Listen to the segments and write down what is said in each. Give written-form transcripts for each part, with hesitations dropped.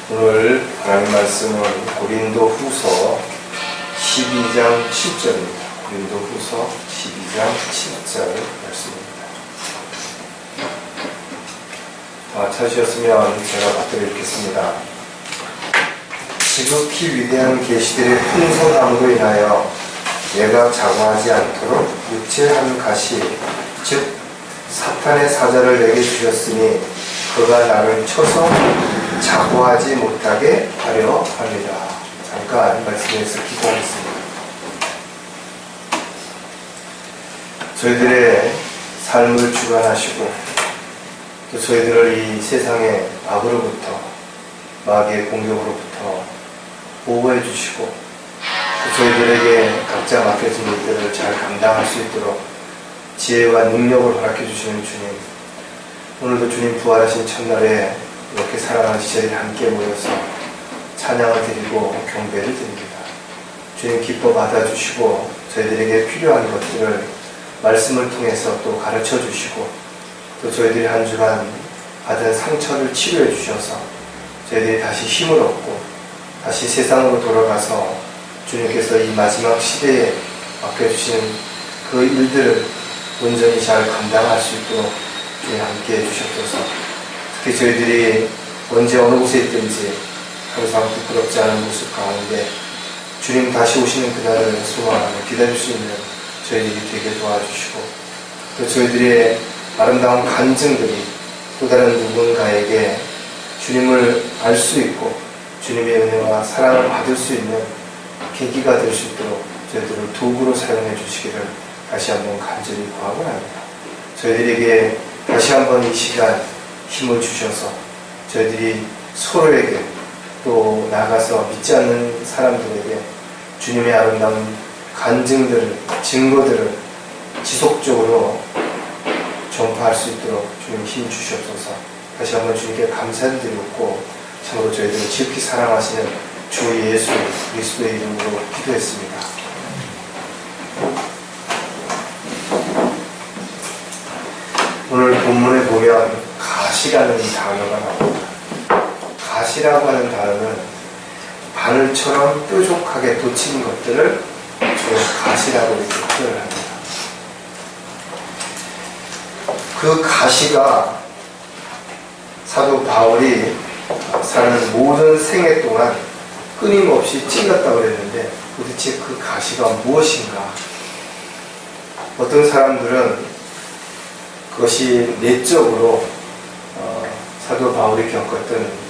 오늘 하나님 말씀은 고린도후서 12장 7절입니다. 고린도후서 12장 7절 말씀입니다. 찾으셨으면 제가 받들어 읽겠습니다. 지극히 위대한 계시들의 풍성함으로 인하여 내가 자고하지 않도록 육체한 가시 즉 사탄의 사자를 내게 주셨으니 그가 나를 쳐서 자고하지 못하게 하려 합니다. 잠깐 말씀에서 기도하겠습니다. 저희들의 삶을 주관하시고 또 저희들을 이 세상의 악으로부터 마귀의 공격으로부터 보호해 주시고 또 저희들에게 각자 맡겨진 일들을 잘 감당할 수 있도록 지혜와 능력을 허락해 주시는 주님, 오늘도 주님 부활하신 첫날에 이렇게 사랑하는 지체들이 함께 모여서 찬양을 드리고 경배를 드립니다. 주님 기뻐 받아주시고 저희들에게 필요한 것들을 말씀을 통해서 또 가르쳐 주시고 또 저희들이 한 주간 받은 상처를 치료해 주셔서 저희들이 다시 힘을 얻고 다시 세상으로 돌아가서 주님께서 이 마지막 시대에 맡겨주시는 그 일들을 온전히 잘 감당할 수 있도록 주님 함께 해주셨소서. 특히 저희들이 언제 어느 곳에 있든지 항상 부끄럽지 않은 모습 가운데 주님 다시 오시는 그날을 소망하며 기다릴 수 있는 저희들이 되게 도와주시고 또 저희들의 아름다운 간증들이 또 다른 누군가에게 주님을 알 수 있고 주님의 은혜와 사랑을 받을 수 있는 계기가 될 수 있도록 저희들을 도구로 사용해 주시기를 다시 한번 간절히 구하고 합니다. 저희들에게 다시 한번 이 시간 힘을 주셔서 저희들이 서로에게 또 나가서 믿지 않는 사람들에게 주님의 아름다운 간증들을, 증거들을 지속적으로 전파할 수 있도록 주님 힘 주시옵소서. 다시 한번 주님께 감사를 드리고 참으로 저희들을 지극히 사랑하시는 주 예수 그리스도의 이름으로 기도했습니다. 오늘 본문에 보면 가시라는 단어가 나옵니다. 가시라고 하는 단어는 바늘처럼 뾰족하게 돋친 것들을 주로 가시라고 이렇게 표현을 합니다. 그 가시가 사도 바울이 사는 모든 생애 동안 끊임없이 찔렀다고 그랬는데 도대체 그 가시가 무엇인가? 어떤 사람들은 그것이 내적으로 사도 바울이 겪었던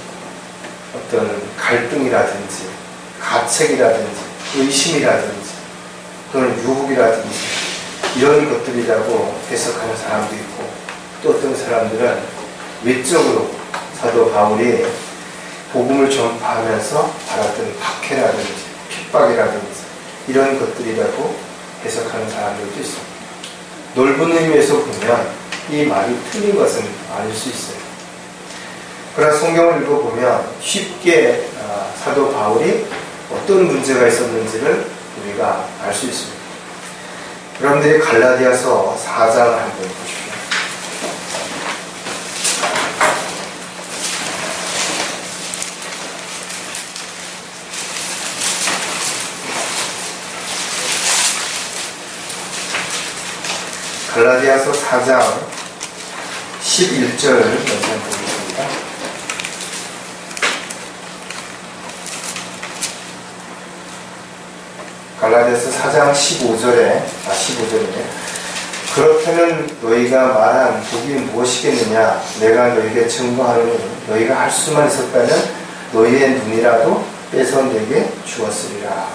어떤 갈등이라든지 가책이라든지 의심이라든지 또는 유혹이라든지 이런 것들이라고 해석하는 사람도 있고 또 어떤 사람들은 외적으로 사도 바울이 복음을 전파하면서 받았던 박해라든지 핍박이라든지 이런 것들이라고 해석하는 사람들도 있습니다. 넓은 의미에서 보면 이 말이 틀린 것은 아닐 수 있어요. 그러나 성경을 읽어보면 쉽게 사도 바울이 어떤 문제가 있었는지를 우리가 알 수 있습니다. 여러분들이 갈라디아서 4장을 한번 보십시오. 갈라디아서 4장 11절 말씀 보겠습니다. 갈라디아서 4장 15절에 그렇다면 너희가 말한 복이 무엇이겠느냐? 내가 너희에게 증거하노니 너희가 할 수만 있었다면 너희의 눈이라도 빼서 내게 주었으리라.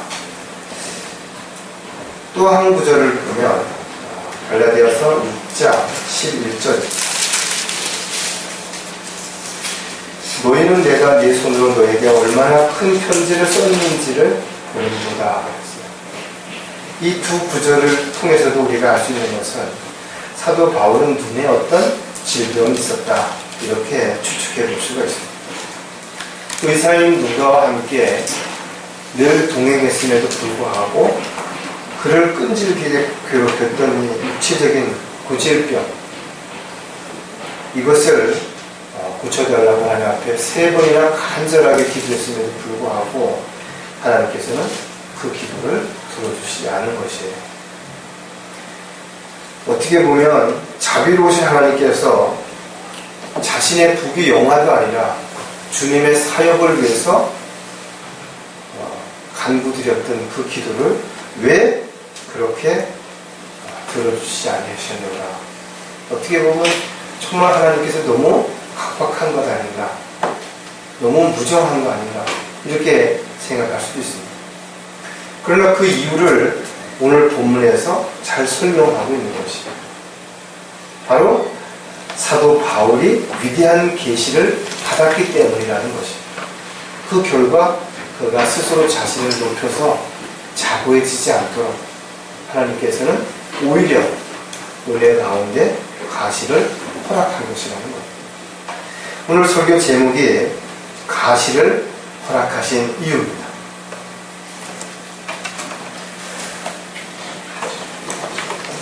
또 한 구절을 보면 갈라디아서 6장 11절 너희는 내가 네 손으로 너에게 얼마나 큰 편지를 썼는지를 보는도다. 이 두 구절을 통해서도 우리가 알 수 있는 것은 사도 바울은 눈에 어떤 질병이 있었다 이렇게 추측해 볼 수가 있습니다. 의사인 누가와 함께 늘 동행했음에도 불구하고 그를 끈질기게 괴롭혔던 이 육체적인 고질병 이것을 고쳐달라고 하나님 앞에 3번이나 간절하게 기도했음에도 불구하고 하나님께서는 그 기도를 들어주시지 않은 것이에요. 어떻게 보면 자비로우신 하나님께서 자신의 부귀 영화도 아니라 주님의 사역을 위해서 간구드렸던 그 기도를 왜 그렇게 들어주시지 아니하셨는가. 어떻게 보면 정말 하나님께서 너무 각박한 것 아닌가, 너무 무정한 거 아닌가, 이렇게 생각할 수도 있습니다. 그러나 그 이유를 오늘 본문에서 잘 설명하고 있는 것이죠. 바로 사도 바울이 위대한 계시를 받았기 때문이라는 것입니다. 그 결과 그가 스스로 자신을 높여서 자고해지지 않도록 하나님께서는 오히려 은혜 가운데 가시를 허락한 것이라는 것. 오늘 설교 제목이 가시를 허락하신 이유입니다.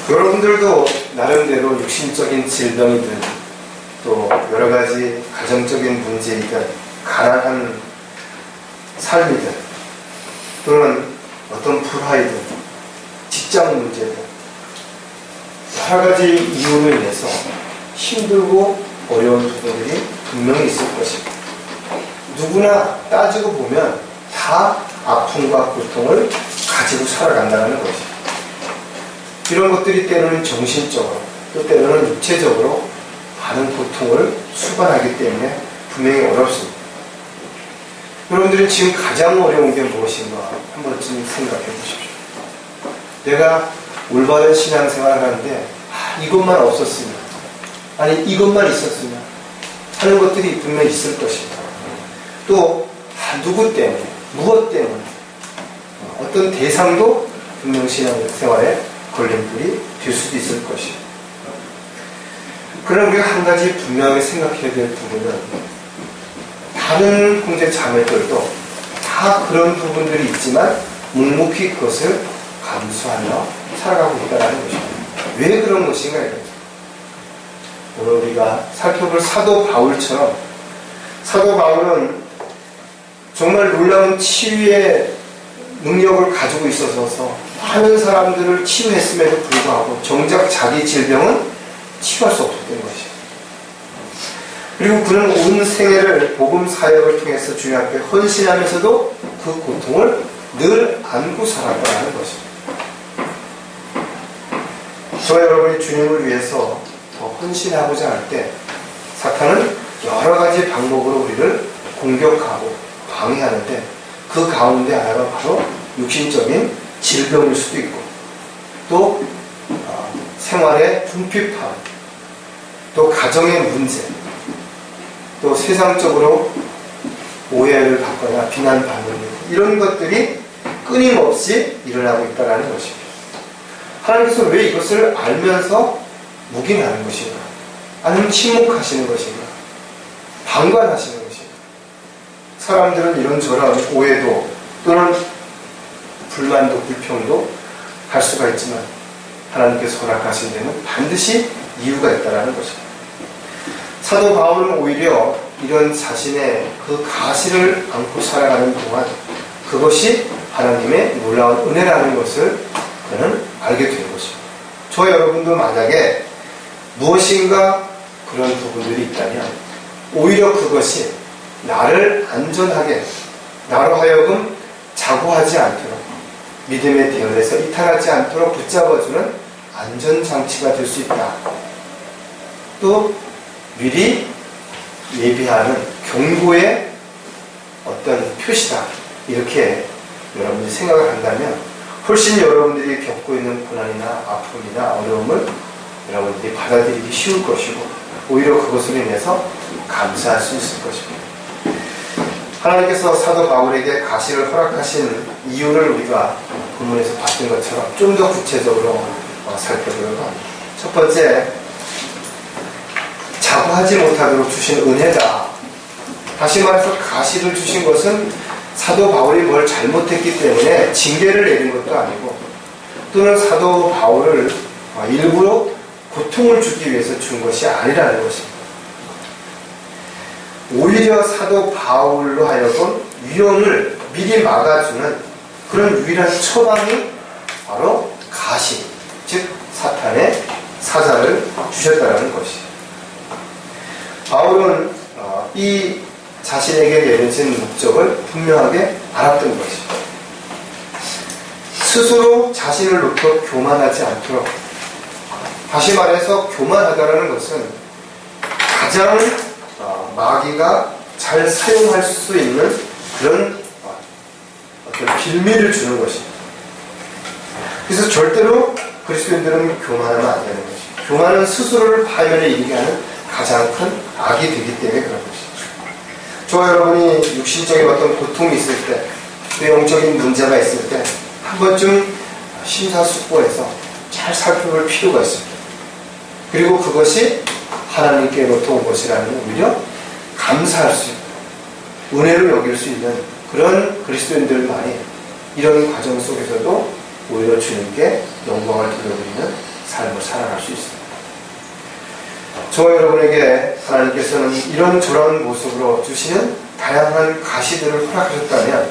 여러분들도 나름대로 육신적인 질병이든 또 여러가지 가정적인 문제이든 가난한 삶이든 또는 어떤 불화이든 직장 문제든 여러 가지 이유로 인해서 힘들고 어려운 부분들이 분명히 있을 것입니다. 누구나 따지고 보면 다 아픔과 고통을 가지고 살아간다는 것입니다. 이런 것들이 때로는 정신적으로 또 때로는 육체적으로 많은 고통을 수반하기 때문에 분명히 어렵습니다. 여러분들이 지금 가장 어려운 게 무엇인가 한 번쯤 생각해 보십시오. 내가 올바른 신앙생활을 하는데 이것만 없었으면, 아니 이것만 있었으면 하는 것들이 분명히 있을 것입니다. 또 누구 때문에, 무엇 때문에, 어떤 대상도 분명 신앙생활에 걸림돌이 될 수도 있을 것입니다. 그러나 우리가 한 가지 분명히 생각해야 될 부분은 다른 형제 자매들도 다 그런 부분들이 있지만 묵묵히 그것을 감수하며 살아가고 있다는 것입니다. 왜 그런 것인가 이거죠. 오늘 우리가 살펴볼 사도 바울처럼 사도 바울은 정말 놀라운 치유의 능력을 가지고 있어서 많은 사람들을 치유했음에도 불구하고 정작 자기 질병은 치유할 수 없었던 것이에요. 그리고 그는 온 생애를 복음 사역을 통해서 주님 앞에 헌신하면서도 그 고통을 늘 안고 살았다는 것입니다. 저와 여러분이 주님을 위해서 더 헌신하고자 할 때 사탄은 여러 가지 방법으로 우리를 공격하고 방해하는데 그 가운데 하나가 바로 육신적인 질병일 수도 있고 또 생활의 궁핍함, 또 가정의 문제, 또 세상적으로 오해를 받거나 비난받는 이런 것들이 끊임없이 일어나고 있다는 것입니다. 하나님께서 왜 이것을 알면서 묵인하는 것인가? 아니면 침묵하시는 것인가? 방관하시는 것인가? 사람들은 이런저런 오해도 또는 불만도 불평도 할 수가 있지만 하나님께서 허락하신 데는 반드시 이유가 있다는 것입니다. 사도 바울은 오히려 이런 자신의 그 가시를 안고 살아가는 동안 그것이 하나님의 놀라운 은혜라는 것을 그는 알게 된 것입니다. 저 여러분도 만약에 무엇인가 그런 부분들이 있다면 오히려 그것이 나를 안전하게, 나로 하여금 자고하지 않도록 믿음의 대열에서 이탈하지 않도록 붙잡아주는 안전장치가 될 수 있다. 또 미리 예비하는 경고의 어떤 표시다. 이렇게 여러분들이 생각을 한다면 훨씬 여러분들이 겪고 있는 고난이나 아픔이나 어려움을 여러분들이 받아들이기 쉬울 것이고 오히려 그것으로 인해서 감사할 수 있을 것입니다. 하나님께서 사도 바울에게 가시를 허락하신 이유를 우리가 본문에서 봤던 것처럼 좀 더 구체적으로 살펴보려고 합니다. 첫 번째, 자고하지 못하도록 주신 은혜다. 다시 말해서 가시를 주신 것은 사도 바울이 뭘 잘못했기 때문에 징계를 내린 것도 아니고 또는 사도 바울을 일부러 고통을 주기 위해서 준 것이 아니라는 것입니다. 오히려 사도 바울로 하여금 유언을 미리 막아주는 그런 유일한 처방이 바로 가시, 즉 사탄의 사자를 주셨다는 것이에요. 바울은 이 자신에게 내려진 목적을 분명하게 알았던 것이에요. 스스로 자신을 놓고 교만하지 않도록, 다시 말해서 교만하다는 것은 가장 마귀가 잘 사용할 수 있는 그런 어떤 빌미를 주는 것입니다. 그래서 절대로 그리스도인들은 교만하면 안 되는 것입니다. 교만은 스스로를 파멸에 이르게 하는 가장 큰 악이 되기 때문에 그런 것입니다. 저와 여러분이 육신적인 어떤 고통이 있을 때, 또 영적인 문제가 있을 때 한 번쯤 심사숙고해서 잘 살펴볼 필요가 있습니다. 그리고 그것이 하나님께로부터 온 것이라는 오히려 감사할 수 있고 은혜로 여길 수 있는 그런 그리스도인들만이 이런 과정 속에서도 오히려 주님께 영광을 돌려드리는 삶을 살아갈 수 있습니다. 저와 여러분에게 하나님께서는 이런저런 모습으로 주시는 다양한 가시들을 허락하셨다면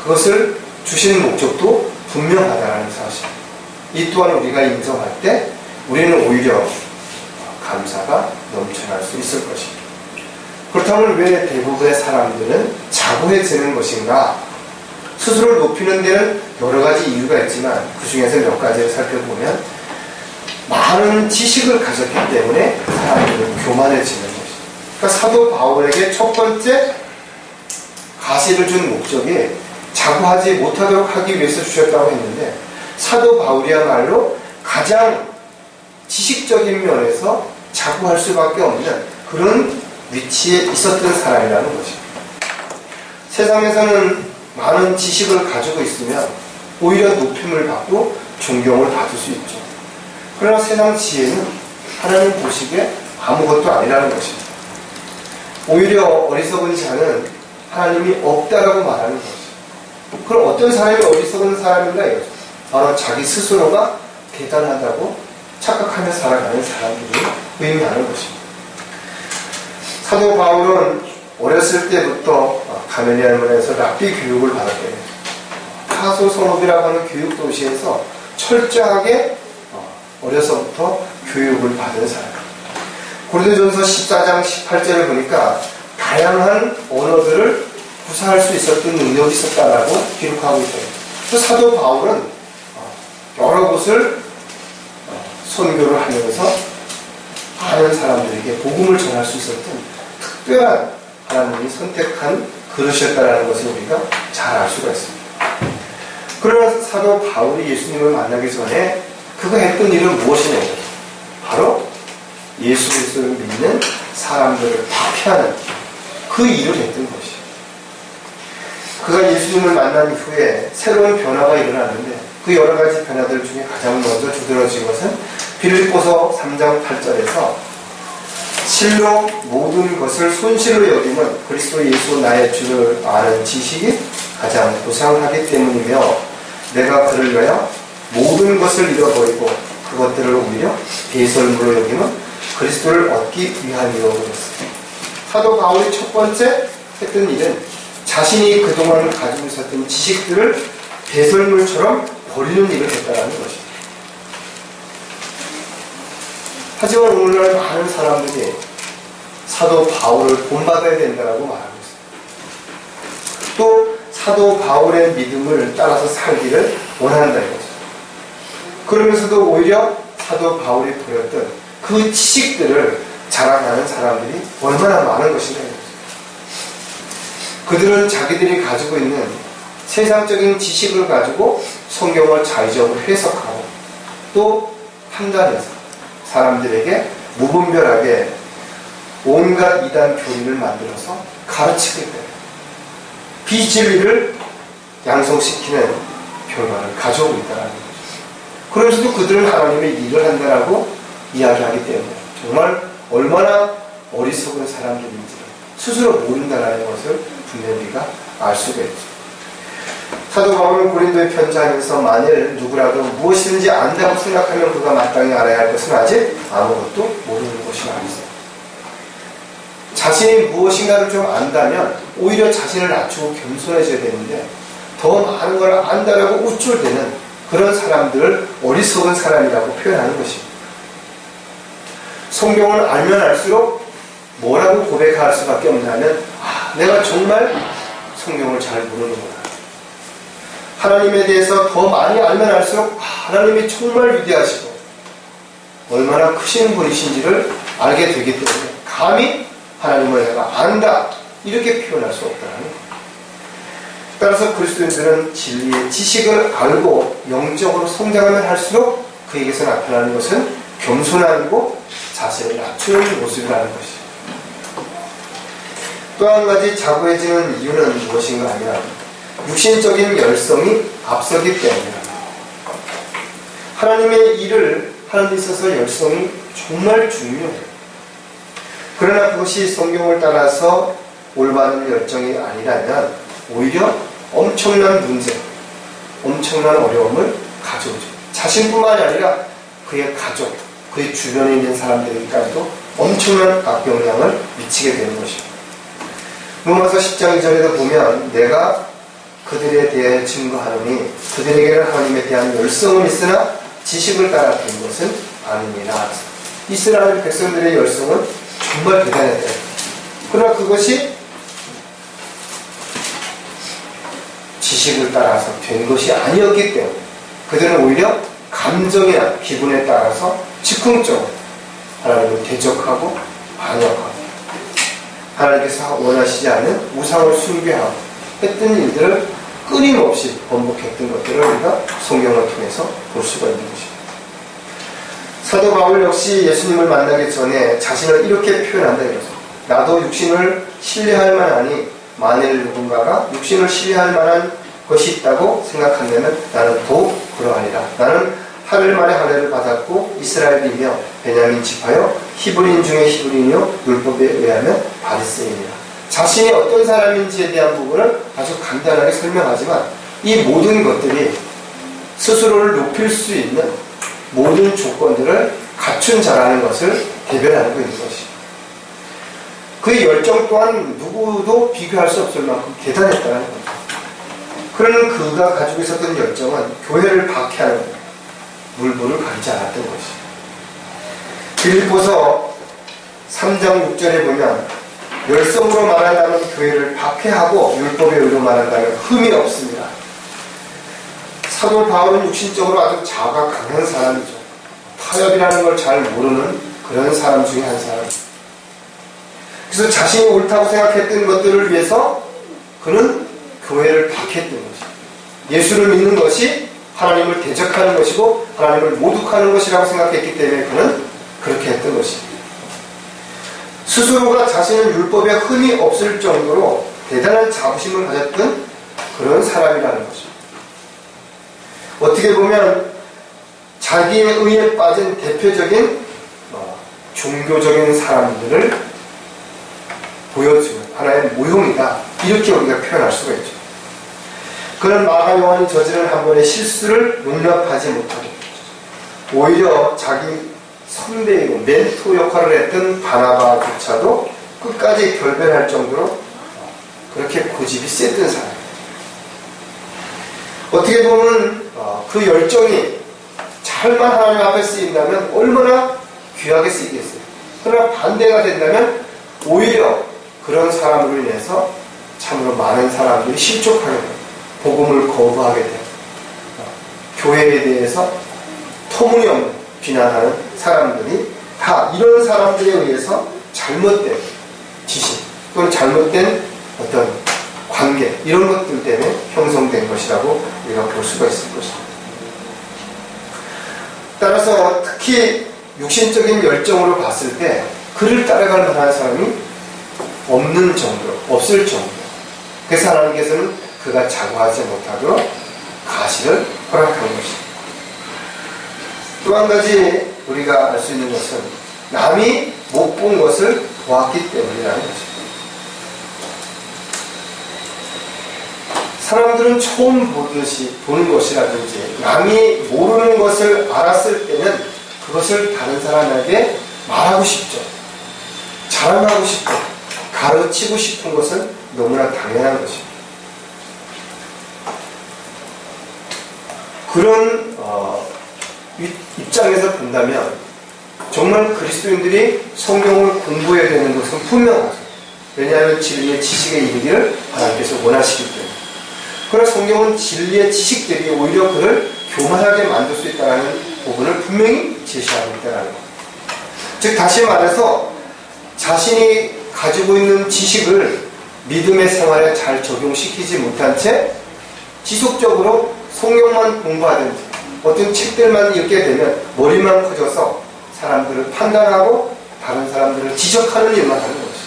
그것을 주시는 목적도 분명하다는 사실, 이 또한 우리가 인정할 때 우리는 오히려 감사가 넘쳐날 수 있을 것입니다. 그렇다면 왜 대부분의 사람들은 자고해지는 것인가? 스스로를 높이는 데는 여러 가지 이유가 있지만 그 중에서 몇 가지를 살펴보면 많은 지식을 가졌기 때문에 사람들은 교만해지는 것입니다. 그러니까 사도 바울에게 첫 번째 가시를 준 목적이 자고하지 못하도록 하기 위해서 주셨다고 했는데, 사도 바울이야말로 가장 지식적인 면에서 자고할 수밖에 없는 그런 위치에 있었던 사람이라는 것입니다. 세상에서는 많은 지식을 가지고 있으면 오히려 높임을 받고 존경을 받을 수 있죠. 그러나 세상 지혜는 하나님 보시기에 아무것도 아니라는 것입니다. 오히려 어리석은 자는 하나님이 없다라고 말하는 것이죠. 그럼 어떤 사람이 어리석은 사람인가 이거죠. 바로 자기 스스로가 대단하다고 착각하며 살아가는 사람들이 의미하는 것입니다. 사도 바울은 어렸을 때부터 가멜리엘문에서 랍비 교육을 받았대요. 타소 성읍이라고 하는 교육 도시에서 철저하게 어려서부터 교육을 받은 사람. 고린도전서 14장 18절을 보니까 다양한 언어들을 구사할 수 있었던 능력이 있었다라고 기록하고 있어요. 또 사도 바울은 여러 곳을 선교를 하면서 많은 사람들에게 복음을 전할 수 있었던 특별한 하나님이 선택한 그릇이었다는 것을 우리가 잘 알 수가 있습니다. 그러나 사도 바울이 예수님을 만나기 전에 그가 했던 일은 무엇이냐면 바로 예수 그리스도를 믿는 사람들을 파피하는 그 일을 했던 것이에요. 그가 예수님을 만난 이후에 새로운 변화가 일어났는데 그 여러 가지 변화들 중에 가장 먼저 두드러진 것은 빌립보서 3장 8절에서 실로 모든 것을 손실로 여기면 그리스도 예수 나의 주를 아는 지식이 가장 고상하기 때문이며 내가 그를 위하여 모든 것을 잃어버리고 그것들을 오히려 배설물로 여기면 그리스도를 얻기 위함이라고 그랬습니다. 사도 바울이 첫 번째 했던 일은 자신이 그동안 가지고 있었던 지식들을 배설물처럼 버리는 일을 했다는 것입니다. 하지만 오늘날 많은 사람들이 사도 바울을 본받아야 된다고 말하고 있습니다. 또 사도 바울의 믿음을 따라서 살기를 원한다 이거죠. 그러면서도 오히려 사도 바울이 보였던 그 지식들을 자랑하는 사람들이 얼마나 많은 것인가 이거죠. 그들은 자기들이 가지고 있는 세상적인 지식을 가지고 성경을 자의적으로 해석하고 또 판단해서 사람들에게 무분별하게 온갖 이단 교리를 만들어서 가르치게 돼요. 비진리를 양성시키는 결과를 가져오고 있다는 거죠. 그러면서도 그들은 하나님의 일을 한다라고 이야기하기 때문에 정말 얼마나 어리석은 사람들인지 스스로 모른다는 것을 분명히 우리가 알 수가 있죠. 사도 바울은 고린도에 편지하면서 만일 누구라도 무엇이든지 안다고 생각하면 그가 마땅히 알아야 할 것은 아직 아무것도 모르는 것이 아니죠. 자신이 무엇인가를 좀 안다면 오히려 자신을 낮추고 겸손해져야 되는데 더 많은 걸 안다라고 우쭐대는 그런 사람들을 어리석은 사람이라고 표현하는 것입니다. 성경을 알면 알수록 뭐라고 고백할 수밖에 없냐면 내가 정말 성경을 잘 모르는구나. 하나님에 대해서 더 많이 알면 알수록 하나님이 정말 위대하시고 얼마나 크신 분이신지를 알게 되기 때문에 감히 하나님을 내가 안다 이렇게 표현할 수 없다는 거예요. 따라서 그리스도인들은 진리의 지식을 알고 영적으로 성장하면 할수록 그에게서 나타나는 것은 겸손함이고 자신을 낮추는 모습이라는 것이죠. 또 한 가지 자고해지는 이유는 무엇인가 하면 육신적인 열성이 앞서기 때문입니다. 하나님의 일을 하는 데 있어서 열성이 정말 중요해요. 그러나 그것이 성경을 따라서 올바른 열정이 아니라면 오히려 엄청난 문제, 엄청난 어려움을 가져오죠. 자신뿐만이 아니라 그의 가족, 그의 주변에 있는 사람들에게까지도 엄청난 악영향을 미치게 되는 것입니다. 로마서 10장 2절에도 보면 내가 그들에 대해 증거하노니 그들에게는 하나님에 대한 열성은 있으나 지식을 따라 된 것은 아니니라. 이스라엘 백성들의 열성은 정말 대단했다. 그러나 그것이 지식을 따라서 된 것이 아니었기 때문에 그들은 오히려 감정이나 기분에 따라서 즉흥적으로 하나님을 대적하고 반역하고 하나님께서 원하시지 않은 우상을 숭배하고 했던 일들을 끊임없이 번복했던 것들을 우리가 성경을 통해서 볼 수가 있는 것입니다. 사도 바울 역시 예수님을 만나기 전에 자신을 이렇게 표현한다 이거죠. 나도 육신을 신뢰할 만하니 만일 누군가가 육신을 신뢰할 만한 것이 있다고 생각한다면 나는 더욱 그러하리라. 나는 하늘 만에 할례를 받았고 이스라엘이며 베냐민 지파요 히브리인 중에 히브리인이요 율법에 의하면 바리새인이라. 자신이 어떤 사람인지에 대한 부분을 아주 간단하게 설명하지만 이 모든 것들이 스스로를 높일 수 있는 모든 조건들을 갖춘 자라는 것을 대변하고 있는 것입니다. 그의 열정 또한 누구도 비교할 수 없을 만큼 대단했다는 거죠. 그러나 그가 가지고 있었던 열정은 교회를 박해하는 물불을 가리지 않았던 것입니다. 빌립보서 3장 6절에 보면 열성으로 말한다면 교회를 박해하고 율법의 의로 말한다면 흠이 없습니다. 사도 바울은 육신적으로 아주 자아가 강한 사람이죠. 타협이라는 걸 잘 모르는 그런 사람 중에 한 사람입니다. 그래서 자신이 옳다고 생각했던 것들을 위해서 그는 교회를 박해했던 것입니다. 예수를 믿는 것이 하나님을 대적하는 것이고 하나님을 모독하는 것이라고 생각했기 때문에 그는 그렇게 했던 것입니다. 스스로가 자신은 율법에 흠이 없을 정도로 대단한 자부심을 가졌던 그런 사람이라는 것입니다. 어떻게 보면 자기의 의에 빠진 대표적인 종교적인 사람들을 보여주는 하나의 모형이다. 이렇게 우리가 표현할 수가 있죠. 그는 마가 요한이 저지른 한 번의 실수를 용납하지 못하고 오히려 자기 선배이고 멘토 역할을 했던 바나바조차도 끝까지 결별할 정도로 그렇게 고집이 셌던 사람. 어떻게 보면 그 열정이 잘만 하나님 앞에 쓰인다면 얼마나 귀하게 쓰이겠어요. 그러나 반대가 된다면 오히려 그런 사람으로 인해서 참으로 많은 사람들이 실족하게 돼요. 복음을 거부하게 돼요. 교회에 대해서 터무니없는 비난하는 사람들이 다 이런 사람들에 의해서 잘못된 지식 또는 잘못된 어떤 관계 이런 것들 때문에 형성된 것이라고 우리가 볼 수가 있을 것입니다. 따라서 특히 육신적인 열정으로 봤을 때 그를 따라갈 만한 사람이 없는 정도, 없을 정도. 그래서 하나님께서는 그가 자고하지 못하도록 가시를 허락한 것입니다. 또 한 가지 우리가 알 수 있는 것은 남이 못 본 것을 보았기 때문이라는 것입니다. 사람들은 처음 보는 것이라든지 남이 모르는 것을 알았을 때는 그것을 다른 사람에게 말하고 싶죠. 자랑하고 싶고 가르치고 싶은 것은 너무나 당연한 것입니다. 그런 입장에서 본다면 정말 그리스도인들이 성경을 공부해야 되는 것은 분명하죠. 왜냐하면 진리의 지식에 이르기를 하나님께서 원하시기 때문에. 그러나 성경은 진리의 지식들이 오히려 그를 교만하게 만들 수 있다는 부분을 분명히 제시하고 있다는 것. 즉 다시 말해서 자신이 가지고 있는 지식을 믿음의 생활에 잘 적용시키지 못한 채 지속적으로 성경만 공부하든지 어떤 책들만 읽게 되면 머리만 커져서 사람들을 판단하고 다른 사람들을 지적하는 일만 하는 것이죠.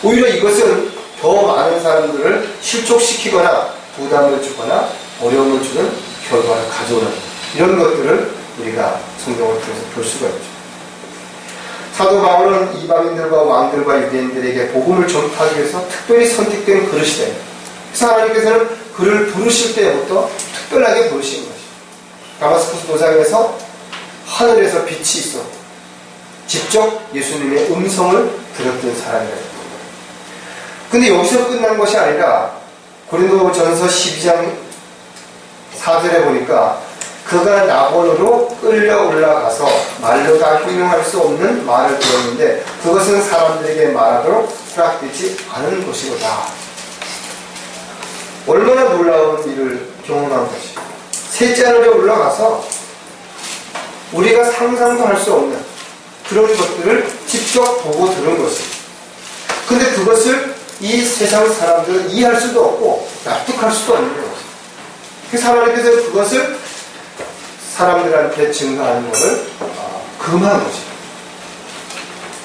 오히려 이것은 더 많은 사람들을 실족시키거나 부담을 주거나 어려움을 주는 결과를 가져오는 이런 것들을 우리가 성경을 통해서 볼 수가 있죠. 사도 바울은 이방인들과 왕들과 유대인들에게 복음을 전파하기 위해서 특별히 선택된 그릇이다. 그래서 하나님께서는 그를 부르실 때부터 특별하게 부르신 것이죠. 다마스쿠스 도상에서 하늘에서 빛이 있어 직접 예수님의 음성을 들었던 사람이에요. 근데 여기서 끝난 것이 아니라 고린도전서 12장 4절에 보니까 그가 낙원으로 끌려 올라가서 말로 다 형용할 수 없는 말을 들었는데 그것은 사람들에게 말하도록 허락되지 않은 것이로다. 얼마나 놀라운 일을 경험한 것이. 셋째 하늘에 올라가서 우리가 상상도 할 수 없는 그런 것들을 직접 보고 들은 것이. 근데 그것을 이 세상 사람들은 이해할 수도 없고 납득할 수도 없는 것이. 그래서 하나님께서 그것을 사람들한테 증가하는 것을 금한 것이죠.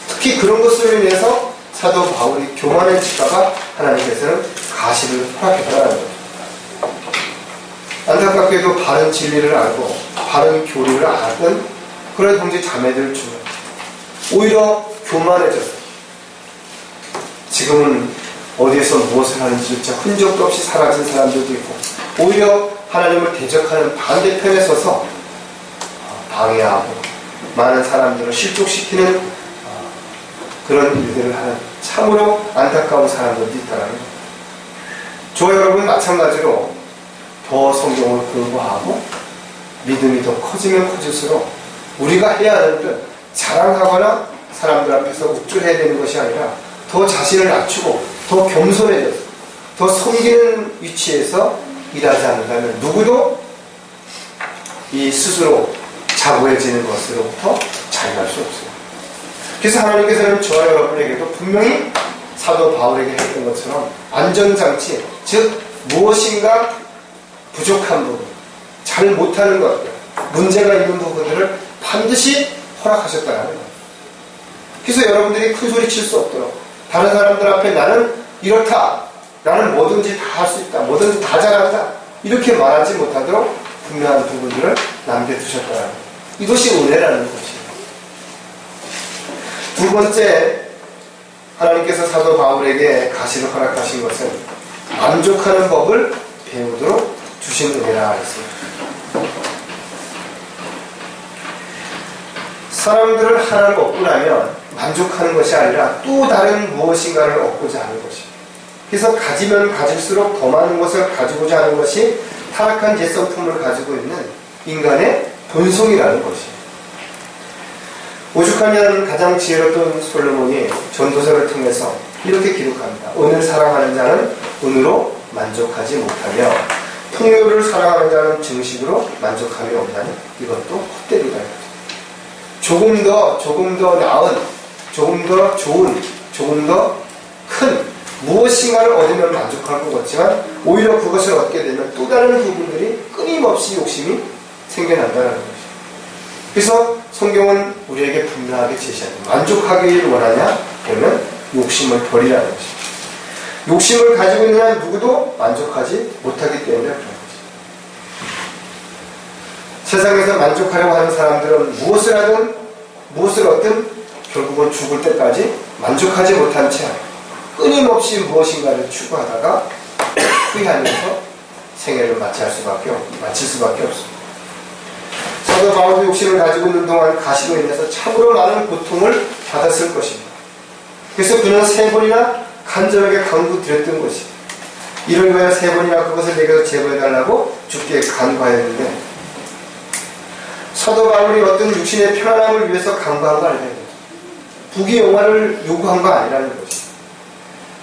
특히 그런 것으로 인해서 사도 바울이 교만해질까봐 하나님께서는 가시를 허락했다는 거죠. 안타깝게도 바른 진리를 알고 바른 교리를 알았던 그런 형제 자매들 중에 오히려 교만해졌어요. 지금은 어디에서 무엇을 하는지 진짜 흔적도 없이 사라진 사람들도 있고 오히려 하나님을 대적하는 반대편에 서서 방해하고 많은 사람들을 실족시키는 그런 일들을 하는 참으로 안타까운 사람들도 있다는 거예요. 저와 여러분 마찬가지로 더 성경을 공부하고 믿음이 더 커지면 커질수록 우리가 해야 하는 것 자랑하거나 사람들 앞에서 우쭐해야 되는 것이 아니라 더 자신을 낮추고 더 겸손해져서 더 섬기는 위치에서 일하지 않는다면 누구도 이 스스로 자고해지는 것으로부터 자유할 수 없어요. 그래서 하나님께서는 저와 여러분에게도 분명히 사도 바울에게 했던 것처럼 안전장치, 즉 무엇인가 부족한 부분, 잘 못하는 것들, 문제가 있는 부분들을 반드시 허락하셨다는 거예요. 그래서 여러분들이 큰 소리 칠 수 없도록 다른 사람들 앞에 나는 이렇다, 나는 뭐든지 다 할 수 있다, 뭐든지 다 잘한다 이렇게 말하지 못하도록 분명한 부분들을 남겨두셨다는 거예요. 이것이 은혜라는 것이에요. 두 번째, 하나님께서 사도 바울에게 가시를 허락하신 것은 만족하는 법을 배우도록 주신 은혜라 했습니다. 사람들을 하나를 얻고 나면 만족하는 것이 아니라 또 다른 무엇인가를 얻고자 하는 것입니다. 그래서 가지면 가질수록 더 많은 것을 가지고자 하는 것이 타락한 옛성품을 가지고 있는 인간의 본성이라는 것이에요. 오죽하면 가장 지혜로웠던 솔로몬이 전도서를 통해서 이렇게 기록합니다. 은을 사랑하는 자는 은으로 만족하지 못하며 풍요를 사랑하는 자는 증식으로 만족함이 없나니 이것도 헛되리라. 조금 더 나은, 조금 더 좋은, 조금 더 큰 무엇인가를 얻으면 만족할 것 같지만 오히려 그것을 얻게 되면 또 다른 부분들이 끊임없이 욕심이 생겨난다는 것이죠. 그래서 성경은 우리에게 분명하게 제시합니다. 만족하기를 원하냐? 그러면 욕심을 버리라는 것이죠. 욕심을 가지고 있는 한 누구도 만족하지 못하기 때문에 그런 거죠. 세상에서 만족하려고 하는 사람들은 무엇을 하든 무엇을 얻든 결국은 죽을 때까지 만족하지 못한 채 끊임없이 무엇인가를 추구하다가 후회하면서 생애를 마칠 수밖에 없습니다. 사도 바울도 욕심을 가지고 있는 동안 가시로 인해서 참으로 많은 고통을 받았을 것입니다. 그래서 그는 3번이나 간절하게 간구드렸던 것이, 이를 위하여 3번이나 그것을 내게서 제거해달라고 주께 간구하였는데, 사도 바울이 어떤 육신의 편안함을 위해서 간구한 거 아니라는 거죠. 부귀 영화를 요구한 거 아니라는 것이,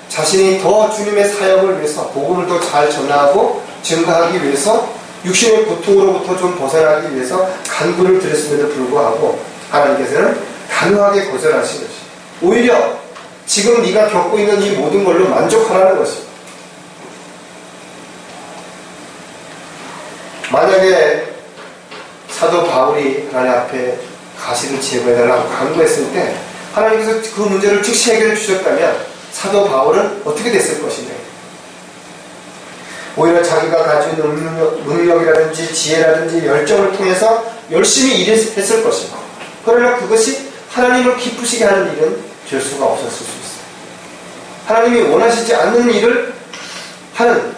자신이 더 주님의 사역을 위해서 복음을 더 잘 전하고 증가하기 위해서 육신의 고통으로부터 좀 벗어나기 위해서 간구를 드렸음에도 불구하고 하나님께서는 단호하게 거절하신 것이, 오히려 지금 네가 겪고 있는 이 모든 걸로 만족하라는 것입니다. 만약에 사도 바울이 하나님 앞에 가시를 제거해달라고 간구했을 때 하나님께서 그 문제를 즉시 해결해 주셨다면 사도 바울은 어떻게 됐을 것인가? 오히려 자기가 가지고 있는 능력이라든지 지혜라든지 열정을 통해서 열심히 일했을 것입니다. 그러나 그것이 하나님을 기쁘시게 하는 일은 될 수가 없었을 수 있어요. 하나님이 원하시지 않는 일을 하는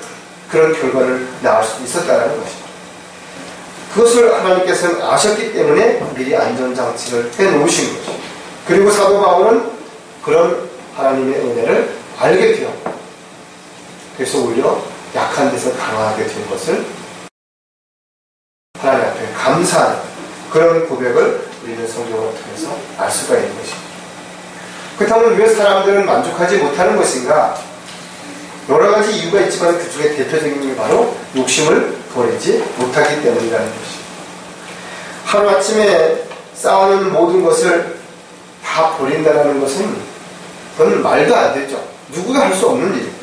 그런 결과를 낳을 수 있었다는 것입니다. 그것을 하나님께서는 아셨기 때문에 미리 안전장치를 해놓으신 것입니다. 그리고 사도 바울은 그런 하나님의 은혜를 알게 되었고, 그래서 오히려 약한 데서 강하게 된 것을 하나님 앞에 감사하는 그런 고백을 우리는 성경을 통해서 알 수가 있는 것입니다. 그렇다면 왜 사람들은 만족하지 못하는 것인가? 여러 가지 이유가 있지만 그 중에 대표적인 게 바로 욕심을 버리지 못하기 때문이라는 것입니다. 하루아침에 쌓아놓은 모든 것을 다 버린다는 것은 그건 말도 안 되죠. 누구도 할 수 없는 일입니다.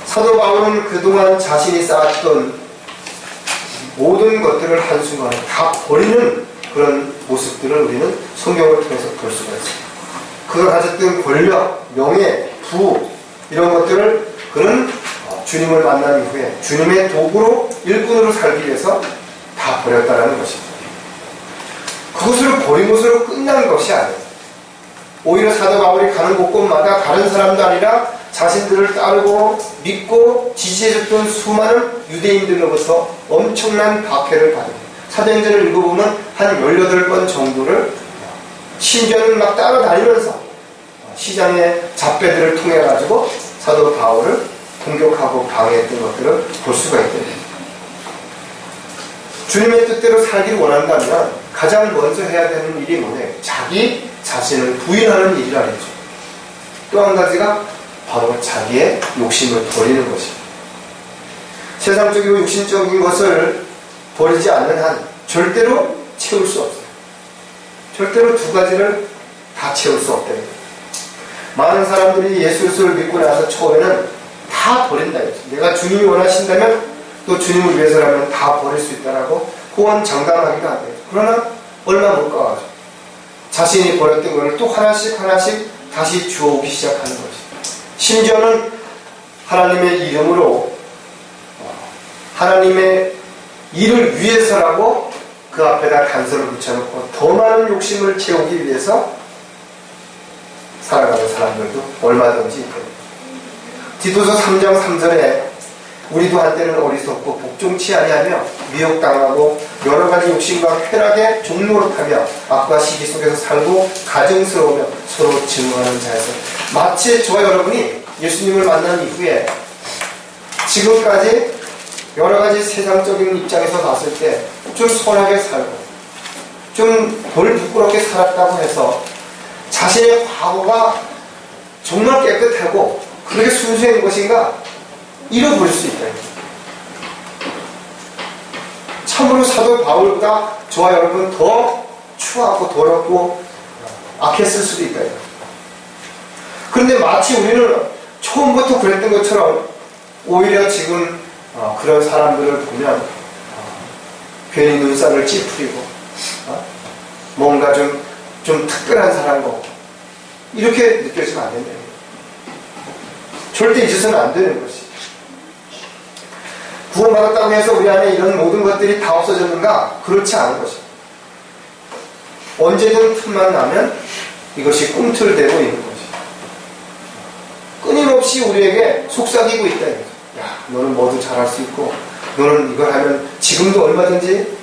사도 바울은 그동안 자신이 쌓았던 모든 것들을 한순간에 다 버리는 그런 모습들을 우리는 성경을 통해서 볼 수가 있습니다. 그가 가졌던 권력, 명예, 부 이런 것들을 그는 주님을 만난 이후에 주님의 도구로 일꾼으로 살기 위해서 다 버렸다는 것입니다. 그것으로 버린 것으로 끝난 것이 아니에요. 오히려 사도 바울이 가는 곳곳마다 다른 사람도 아니라 자신들을 따르고 믿고 지지해줬던 수많은 유대인들로부터 엄청난 박해를 받은, 사도행전을 읽어보면 한 18번 정도를, 심지어는 막 따라다니면서 시장의 잡배들을 통해 가지고 사도 바울을 공격하고 방해했던 것들을 볼 수가 있거든요. 주님의 뜻대로 살기를 원한다면 가장 먼저 해야 되는 일이 뭐냐? 자기 자신을 부인하는 일이라 했죠. 또 한 가지가 바로 자기의 욕심을 버리는 것입니다. 세상적이고 육신적인 것을 버리지 않는 한 절대로 채울 수 없어요. 절대로 두 가지를 다 채울 수 없다. 많은 사람들이 예수 그리스도를 믿고 나서 처음에는 다 버린다. 내가 주님이 원하신다면 또 주님을 위해서라면 다 버릴 수 있다라고 고언 장담하기도 한대요. 그러나 얼마 못 가가지고 자신이 버렸던 것을 또 하나씩 다시 주워오기 시작하는 것입니다. 심지어는 하나님의 이름으로 하나님의 일을 위해서라고 그 앞에다 단서를 붙여놓고 더 많은 욕심을 채우기 위해서 살아가는 사람들도 얼마든지 있거든요. 디도서 3장 3절에 우리도 한때는 어리석고 복종치 아니하며 미혹당하고 여러 가지 욕심과 쾌락에 종노릇하며 악과 시기 속에서 살고 가증스러우며 서로 증오하는 자에서, 마치 저와 여러분이 예수님을 만난 이후에 지금까지 여러 가지 세상적인 입장에서 봤을 때 좀 선하게 살고 좀 덜 부끄럽게 살았다고 해서 자신의 과거가 정말 깨끗하고 그렇게 순수한 것인가 잃어버릴 수 있다. 참으로 사도 바울보다 저와 여러분 더 추하고 더럽고 악했을 수도 있다. 그런데 마치 우리는 처음부터 그랬던 것처럼 오히려 지금 그런 사람들을 보면 괜히 눈살을 찌푸리고 뭔가 좀 특별한 사람 같고 이렇게 느껴지면 안 된다. 절대 잊어서는 안 되는 것이. 구원받았다고 해서 우리 안에 이런 모든 것들이 다 없어졌는가? 그렇지 않은 것입니다. 언제든 틈만 나면 이것이 꿈틀대고 있는 것입니다. 끊임없이 우리에게 속삭이고 있다. 야, 너는 뭐든 잘할 수 있고 너는 이걸 하면 지금도 얼마든지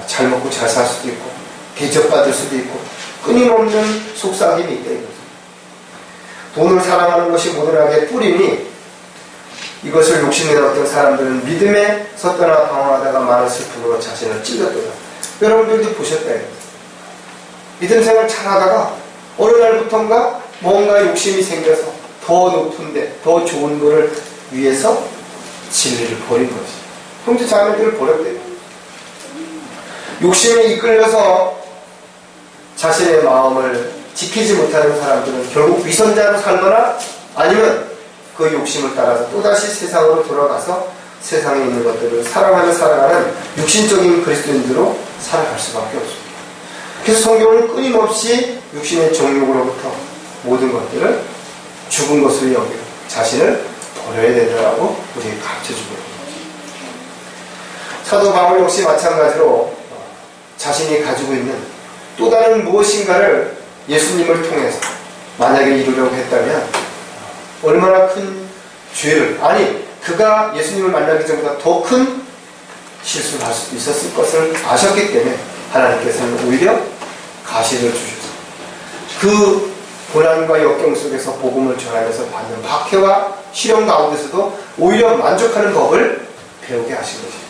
잘 먹고 잘 살 수도 있고 대접받을 수도 있고 끊임없는 속삭임이 있다. 돈을 사랑하는 것이 모든 악의 뿌리니 이것을 욕심내 어떤 사람들은 믿음에서 떠나 방황하다가 많은 슬픔으로 자신을 찔렀도다. 여러분들도 보셨다. 믿음 생활 잘하다가 어느 날부터인가 뭔가 욕심이 생겨서 더 높은데 더 좋은 거를 위해서 진리를 버린 거지. 형제 자매들을 버렸대요. 욕심에 이끌려서 자신의 마음을 지키지 못하는 사람들은 결국 위선자로 살거나 아니면 그 욕심을 따라서 또다시 세상으로 돌아가서 세상에 있는 것들을 사랑하며 살아가는 육신적인 그리스도인들로 살아갈 수밖에 없습니다. 그래서 성경은 끊임없이 육신의 정욕으로부터 모든 것들을 죽은 것으로 여기고 자신을 버려야 된다고 우리에게 가르쳐주고 있는 거죠. 사도 바울 역시 마찬가지로 자신이 가지고 있는 또 다른 무엇인가를 예수님을 통해서 만약에 이루려고 했다면 얼마나 큰 죄를, 아니 그가 예수님을 만나기 전보다 더 큰 실수를 할 수도 있었을 것을 아셨기 때문에 하나님께서는 오히려 가시를 주셔서 그 고난과 역경 속에서 복음을 전하면서 받는 박해와 시련 가운데서도 오히려 만족하는 법을 배우게 하신 것입니다.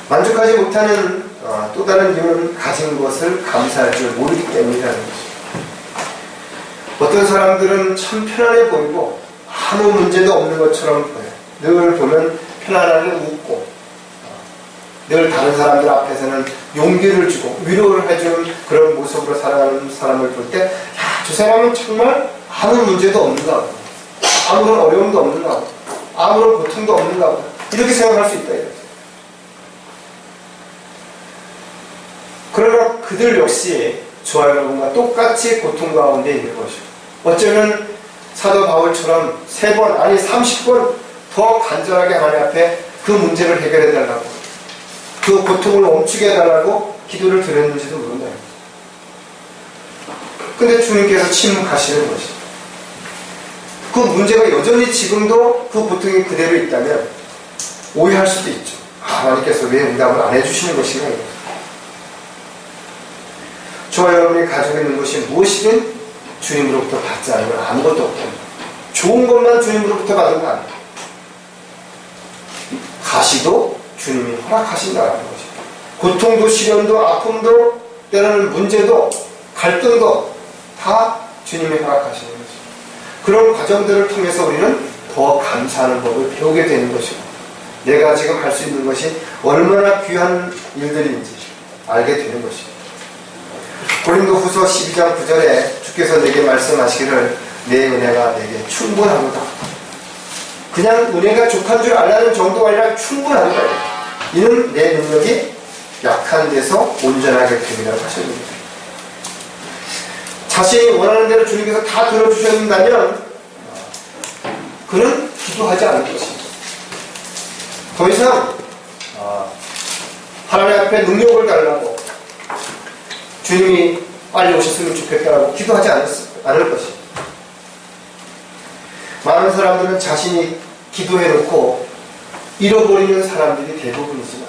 만족하지 못하는 또 다른 이유는 가진 것을 감사할 줄 모르기 때문이라는 것입니다. 어떤 사람들은 참 편안해 보이고 아무 문제도 없는 것처럼 보여요. 늘 보면 편안하게 웃고 늘 다른 사람들 앞에서는 용기를 주고 위로를 해주는 그런 모습으로 살아가는 사람을 볼 때 야, 저 사람은 정말 아무 문제도 없는가 보다. 아무런 어려움도 없는가 보다. 아무런 고통도 없는가 보다. 이렇게 생각할 수 있다. 이거죠. 그러나 그들 역시 저와 여러분과 똑같이 고통 가운데 있는 것이고 어쩌면 사도 바울처럼 3번 아니 30번 더 간절하게 하나님 앞에 그 문제를 해결해 달라고 그 고통을 멈추게 해달라고 기도를 드렸는지도 모른다. 근데 주님께서 침묵하시는 것이죠. 그 문제가 여전히 지금도 그 고통이 그대로 있다면 오해할 수도 있죠. 하나님께서 왜 응답을 안 해주시는 것인가. 저와 여러분이 가지고 있는 것이 무엇이든 주님으로부터 받지 않으면 아무것도 없다. 좋은 것만 주님으로부터 받은 거 아니에요. 가시도 주님이 허락하신다는 것이죠. 고통도 시련도 아픔도 때로는 문제도 갈등도 다 주님이 허락하시는 것이죠. 그런 과정들을 통해서 우리는 더 감사하는 법을 배우게 되는 것이고 내가 지금 할 수 있는 것이 얼마나 귀한 일들인지 알게 되는 것이죠. 고린도후서 12장 9절에 주께서 내게 말씀하시기를 내 은혜가 내게 충분하도다. 그냥 은혜가 족한 줄 알라는 정도가 아니라 충분하도다. 이는 내 능력이 약한 데서 온전하게 됨이라고 하셨습니다. 자신이 원하는 대로 주님께서 다 들어주셨다면 그는 기도하지 않을 것입니다. 더 이상 하나님 앞에 능력을 달라고 주님이 빨리 오셨으면 좋겠다라고 기도하지 않을 것입니다. 많은 사람들은 자신이 기도해놓고 잃어버리는 사람들이 대부분이지만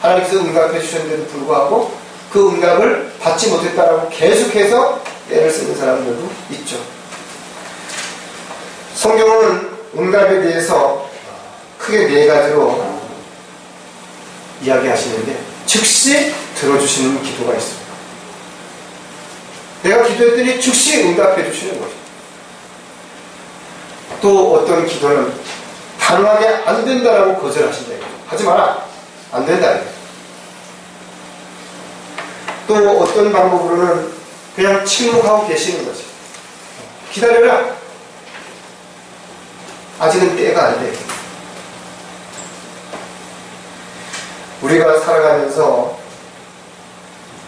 하나님께서 응답해 주셨는데도 불구하고 그 응답을 받지 못했다라고 계속해서 때를 쓰는 사람들도 있죠. 성경은 응답에 대해서 크게 4가지로 이야기하시는데 즉시 들어주시는 기도가 있습니다. 내가 기도했더니 즉시 응답해 주시는 것입니다. 또 어떤 기도는 단호하게 안 된다라고 거절하신다. 하지 마라. 안 된다. 또 어떤 방법으로는 그냥 침묵하고 계시는 거지. 기다려라. 아직은 때가 안 돼. 우리가 살아가면서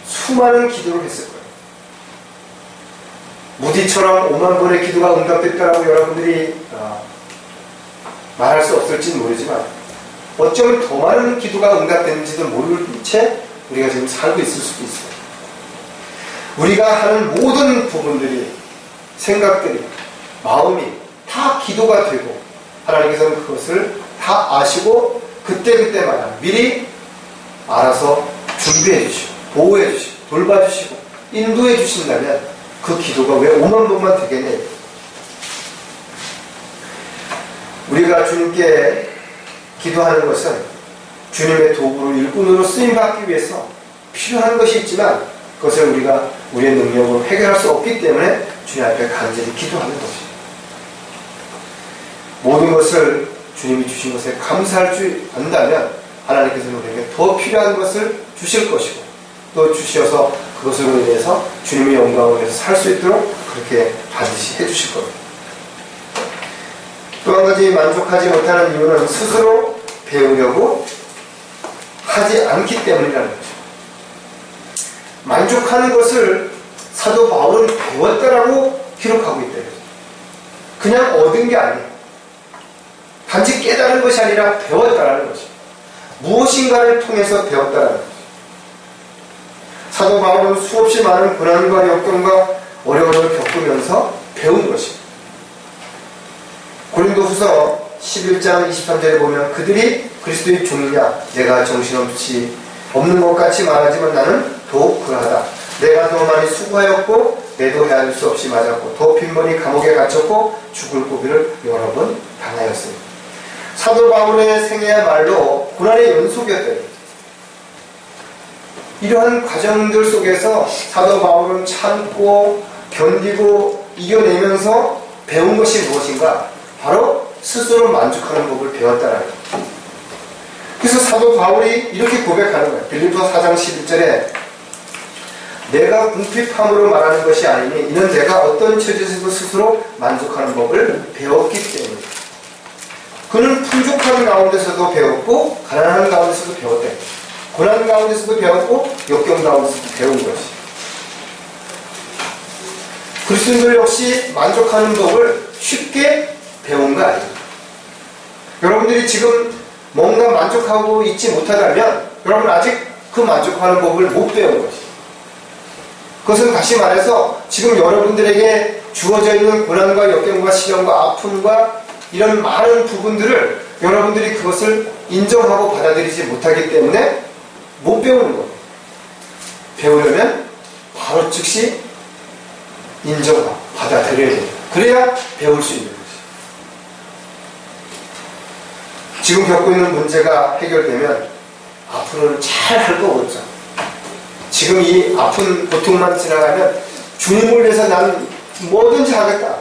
수많은 기도를 했을 거예요. 무디처럼 5만 번의 기도가 응답됐다라고 여러분들이 말할 수 없을지는 모르지만 어쩌면 더 많은 기도가 응답됐는지도 모를 채 우리가 지금 살고 있을 수도 있어요. 우리가 하는 모든 부분들이 생각들이 마음이 다 기도가 되고 하나님께서는 그것을 다 아시고 그때그때마다 미리 알아서 준비해 주시고 보호해 주시고 돌봐 주시고 인도해 주신다면 그 기도가 왜 5만 번만 되겠냐. 우리가 주님께 기도하는 것은 주님의 도구로 일꾼으로 쓰임받기 위해서 필요한 것이 있지만 그것을 우리가 우리의 능력으로 해결할 수 없기 때문에 주님 앞에 간절히 기도하는 것입니다. 모든 것을 주님이 주신 것에 감사할 줄 안다면 하나님께서는 우리에게 더 필요한 것을 주실 것이고 또 주셔서 그것으로 인해서 주님의 영광을 위해서 살 수 있도록 그렇게 반드시 해주실 겁니다. 또 한 가지 만족하지 못하는 이유는 스스로 배우려고 하지 않기 때문이라는 거죠. 만족하는 것을 사도 바울은 배웠다라고 기록하고 있다. 그냥 얻은 게 아니에요. 단지 깨달은 것이 아니라 배웠다라는 것이죠. 무엇인가를 통해서 배웠다라는 것이죠. 사도 바울은 수없이 많은 고난과 역경과 어려움을 겪으면서 배운 것입니다. 고린도후서 11장 23절에 보면 그들이 그리스도의 종이냐 내가 정신없이 없는 것 같이 말하지만 나는 더욱 그러하다. 내가 더 많이 수고하였고 내도 헤아릴 수 없이 맞았고 더 빈번히 감옥에 갇혔고 죽을 고비를 여러 번 당하였습니다. 사도 바울의 생애야말로 고난의 연속이었다. 이러한 과정들 속에서 사도 바울은 참고 견디고 이겨내면서 배운 것이 무엇인가? 바로 스스로 만족하는 법을 배웠다는 거예요. 그래서 사도 바울이 이렇게 고백하는 거예요. 빌립보 4장 11절에 내가 궁핍함으로 말하는 것이 아니니 이는 내가 어떤 처지에서도 스스로 만족하는 법을 배웠기 때문이다. 그는 풍족한 가운데서도 배웠고 가난한 가운데서도 배웠다. 고난 가운데서도 배웠고 역경 가운데서도 배운 것이. 그리스도인들 역시 만족하는 법을 쉽게 배운 거 아닙니다. 여러분들이 지금 뭔가 만족하고 있지 못하다면 여러분 아직 그 만족하는 법을 못 배운 것이죠. 그것은 다시 말해서 지금 여러분들에게 주어져 있는 고난과 역경과 시련과 아픔과 이런 많은 부분들을 여러분들이 그것을 인정하고 받아들이지 못하기 때문에 못 배우는 거예요. 배우려면 바로 즉시 인정하고 받아들여야 됩니다. 그래야 배울 수 있는 거예요. 지금 겪고 있는 문제가 해결되면 앞으로는 잘 할 거겠죠. 지금 이 아픈 고통만 지나가면 주님을 위해서 나는 뭐든지 하겠다.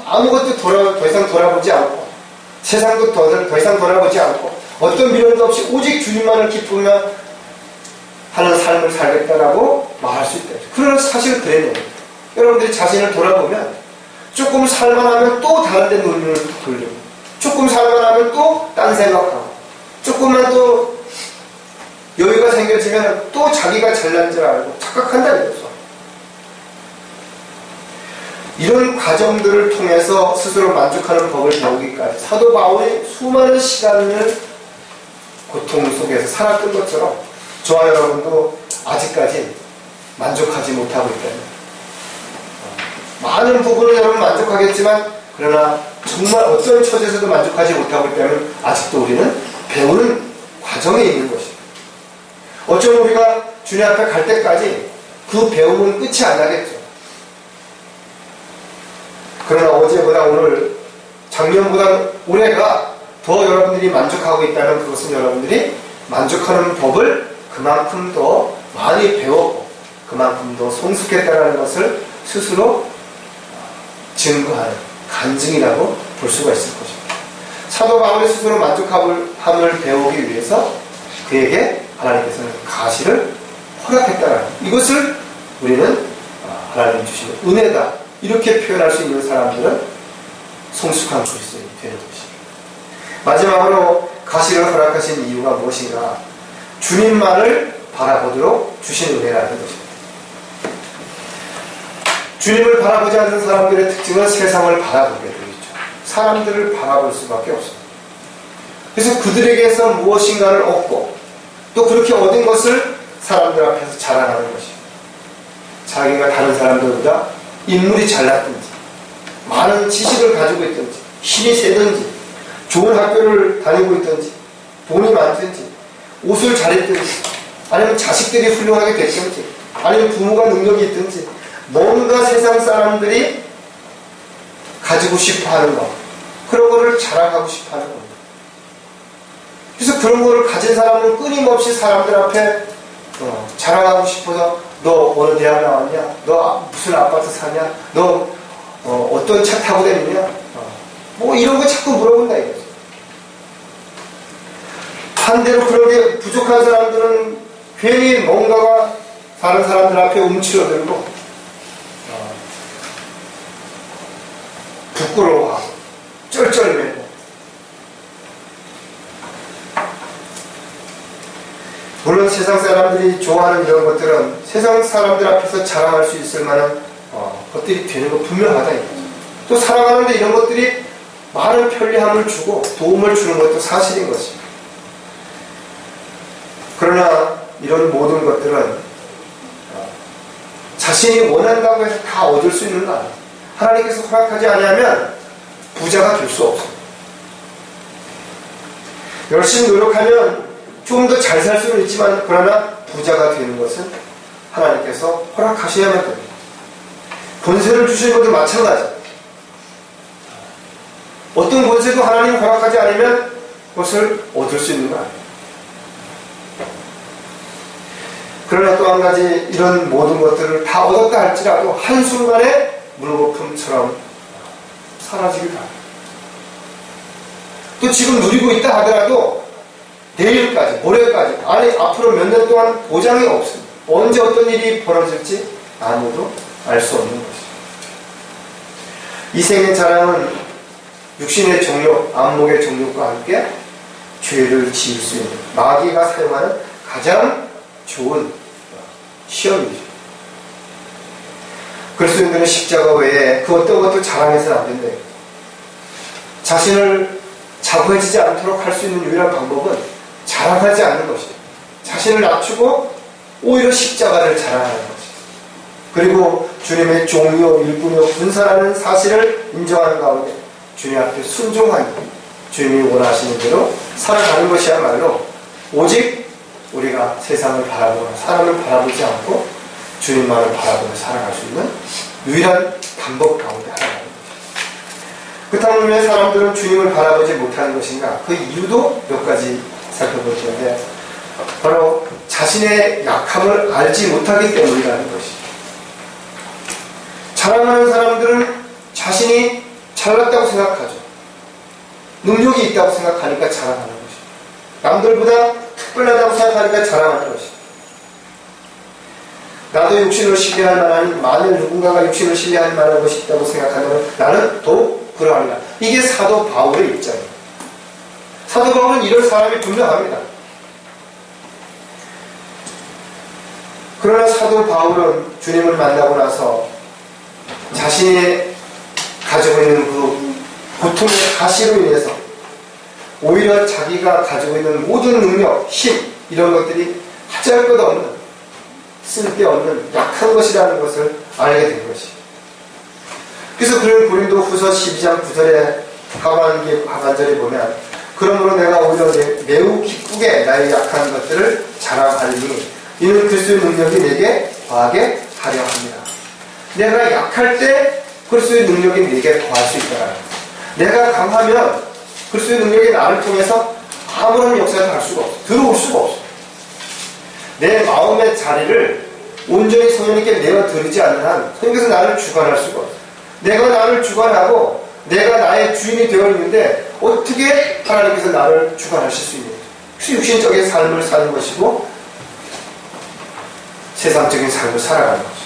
아무것도 더 이상 돌아보지 않고 세상도 더 이상 돌아보지 않고 어떤 미련도 없이 오직 주님만을 기쁘며 하는 삶을 살겠다라고 말할 수 있다. 그러나 사실은 그래요. 여러분들이 자신을 돌아보면 조금 살만하면 또 다른 데 눈을 돌리고 조금 살만하면 또 딴 생각하고 조금만 또 여유가 생겨지면 또 자기가 잘난 줄 알고 착각한다 이거죠. 이런 과정들을 통해서 스스로 만족하는 법을 배우기까지 사도 바울이 수많은 시간을 고통 속에서 살았던 것처럼 저와 여러분도 아직까지 만족하지 못하고 있다는 많은 부분은 여러분 만족하겠지만 그러나 정말 어떤 처지에서도 만족하지 못하고 있다면 아직도 우리는 배우는 과정에 있는 것입니다. 어쩌면 우리가 주님 앞에 갈 때까지 그 배움은 끝이 안 나겠죠. 그러나 어제보다 오늘, 작년보다 올해가 더 여러분들이 만족하고 있다면 그것은 여러분들이 만족하는 법을 그만큼 더 많이 배웠고 그만큼 더 성숙했다는 것을 스스로 증거하는 간증이라고 볼 수가 있을 것입니다. 사도 바울이 스스로 만족함을 배우기 위해서 그에게 하나님께서는 가시를 허락했다는 이것을 우리는 하나님 주시는 은혜다 이렇게 표현할 수 있는 사람들은 성숙한 그리스도인이 되는 것입니다. 마지막으로 가시를 허락하신 이유가 무엇인가? 주님만을 바라보도록 주신 은혜라는 것입니다. 주님을 바라보지 않는 사람들의 특징은 세상을 바라보게 되어 있죠. 사람들을 바라볼 수밖에 없습니다. 그래서 그들에게서 무엇인가를 얻고 또 그렇게 얻은 것을 사람들 앞에서 자랑하는 것입니다. 자기가 다른 사람들보다 인물이 잘났든지 많은 지식을 가지고 있든지 힘이 세든지 좋은 학교를 다니고 있든지 돈이 많든지 옷을 잘했든지 아니면 자식들이 훌륭하게 됐든지 아니면 부모가 능력이 있든지 뭔가 세상 사람들이 가지고 싶어 하는 것, 그런 거를 자랑하고 싶어 하는 겁니다. 그래서 그런 거를 가진 사람은 끊임없이 사람들 앞에 자랑하고 싶어서 너 어느 대학 나왔냐? 너 무슨 아파트 사냐? 너 어떤 차 타고 다니냐? 뭐 이런 거 자꾸 물어본다 이거죠. 반대로 그렇게 부족한 사람들은 괜히 뭔가가 다른 사람들 앞에 움츠러들고 부끄러워하고 쩔쩔매고. 물론 세상 사람들이 좋아하는 이런 것들은 세상 사람들 앞에서 자랑할 수 있을 만한 것들이 되는 거 분명하다 이거죠. 또 살아가는데 이런 것들이 많은 편리함을 주고 도움을 주는 것도 사실인 것입니다. 그러나 이런 모든 것들은 자신이 원한다고 해서 다 얻을 수 있는 거 아니에요. 하나님께서 허락하지 않으면 부자가 될 수 없어요. 열심히 노력하면 좀 더 잘 살 수는 있지만 그러나 부자가 되는 것은 하나님께서 허락하셔야만 됩니다. 권세를 주시는 것도 마찬가지. 어떤 권세도 하나님 허락하지 않으면 그것을 얻을 수 있는 거 아니에요. 그러나 또 한 가지 이런 모든 것들을 다 얻었다 할지라도 한순간에 물거품처럼 사라지기도 합니다. 또 지금 누리고 있다 하더라도 내일까지, 모레까지, 아니 앞으로 몇 년 동안 보장이 없습니다. 언제 어떤 일이 벌어질지 아무도 알 수 없는 것이죠. 이 생의 자랑은 육신의 정욕, 안목의 정욕과 함께 죄를 지을 수 있는 마귀가 사용하는 가장 좋은 시험이죠. 그리스도인들은 십자가 외에 그 어떤 것도 자랑해서는 안 된다. 자신을 자부해지지 않도록 할 수 있는 유일한 방법은 자랑하지 않는 것이에요. 자신을 낮추고 오히려 십자가를 자랑하는 것이에요. 그리고 주님의 종이요 일꾼이요 군사라는 사실을 인정하는 가운데 주님 앞에 순종하니 주님이 원하시는 대로 살아가는 것이야말로 오직 우리가 세상을 바라보거나 사람을 바라보지 않고 주님만을 바라보며 살아갈 수 있는 유일한 방법 가운데 하나입니다. 그렇다면 왜 사람들은 주님을 바라보지 못하는 것인가? 그 이유도 몇 가지 살펴볼 텐데 바로 자신의 약함을 알지 못하기 때문이라는 것이죠. 자랑하는 사람들은 자신이 잘났다고 생각하죠. 능력이 있다고 생각하니까 자랑하는 것이죠. 남들보다 특별하다고 생각하니까 자랑하는 것이죠. 나도 육신을 신뢰할 만한, 만일 누군가가 육신을 신뢰할 만한 것이 있다고 생각하면 나는 더욱 그러하리라. 이게 사도 바울의 입장이에요. 사도 바울은 이런 사람이 분명합니다. 그러나 사도 바울은 주님을 만나고 나서 자신이 가지고 있는 그 고통의 가시로 인해서 오히려 자기가 가지고 있는 모든 능력, 힘 이런 것들이 하잘것없는 쓸데없는 약한 것이라는 것을 알게 된 것이에요. 그래서 그런 고린도 후서 12장 9절에 하반절에 보면 그러므로 내가 오히려 매우 기쁘게 나의 약한 것들을 자랑하리니 이는 그리스도의 능력이 내게 더하게 하려 합니다. 내가 약할 때 그리스도의 능력이 내게 더할 수 있다. 내가 강하면 그리스도의 능력이 나를 통해서 아무런 역사를 할 수가 없어. 들어올 수가 없어. 내 마음의 자리를 온전히 성령님께 내어드리지 않는 한 성령께서 나를 주관할 수가 없어. 내가 나를 주관하고 내가 나의 주인이 되어 있는데 어떻게 하나님께서 나를 주관하실 수 있는지. 그래서 육신적인 삶을 사는 것이고 세상적인 삶을 살아가는 것이고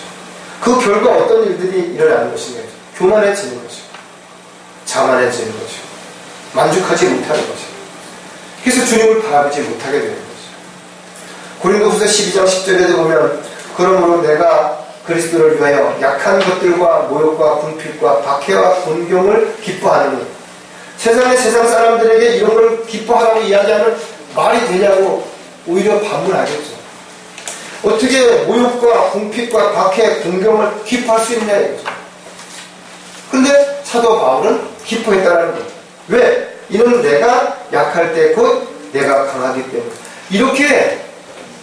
그 결과 어떤 일들이 일어나는 것인가. 교만해지는 것이고 자만해지는 것이고 만족하지 못하는 것이고 그래서 주님을 바라보지 못하게 되는 것이고 고린도후서 12장 10절에도 보면 그러므로 내가 그리스도를 위하여 약한 것들과 모욕과 궁핍과 박해와 곤경을 기뻐하느니 세상 사람들에게 이런 걸 기뻐하라고 이야기하는 말이 되냐고 오히려 반문하겠죠. 어떻게 모욕과 궁핍과 박해, 곤경을 기뻐할 수 있냐 이거죠. 근데 사도 바울은 기뻐했다는 거예요. 왜? 이는 내가 약할 때 곧 내가 강하기 때문에. 이렇게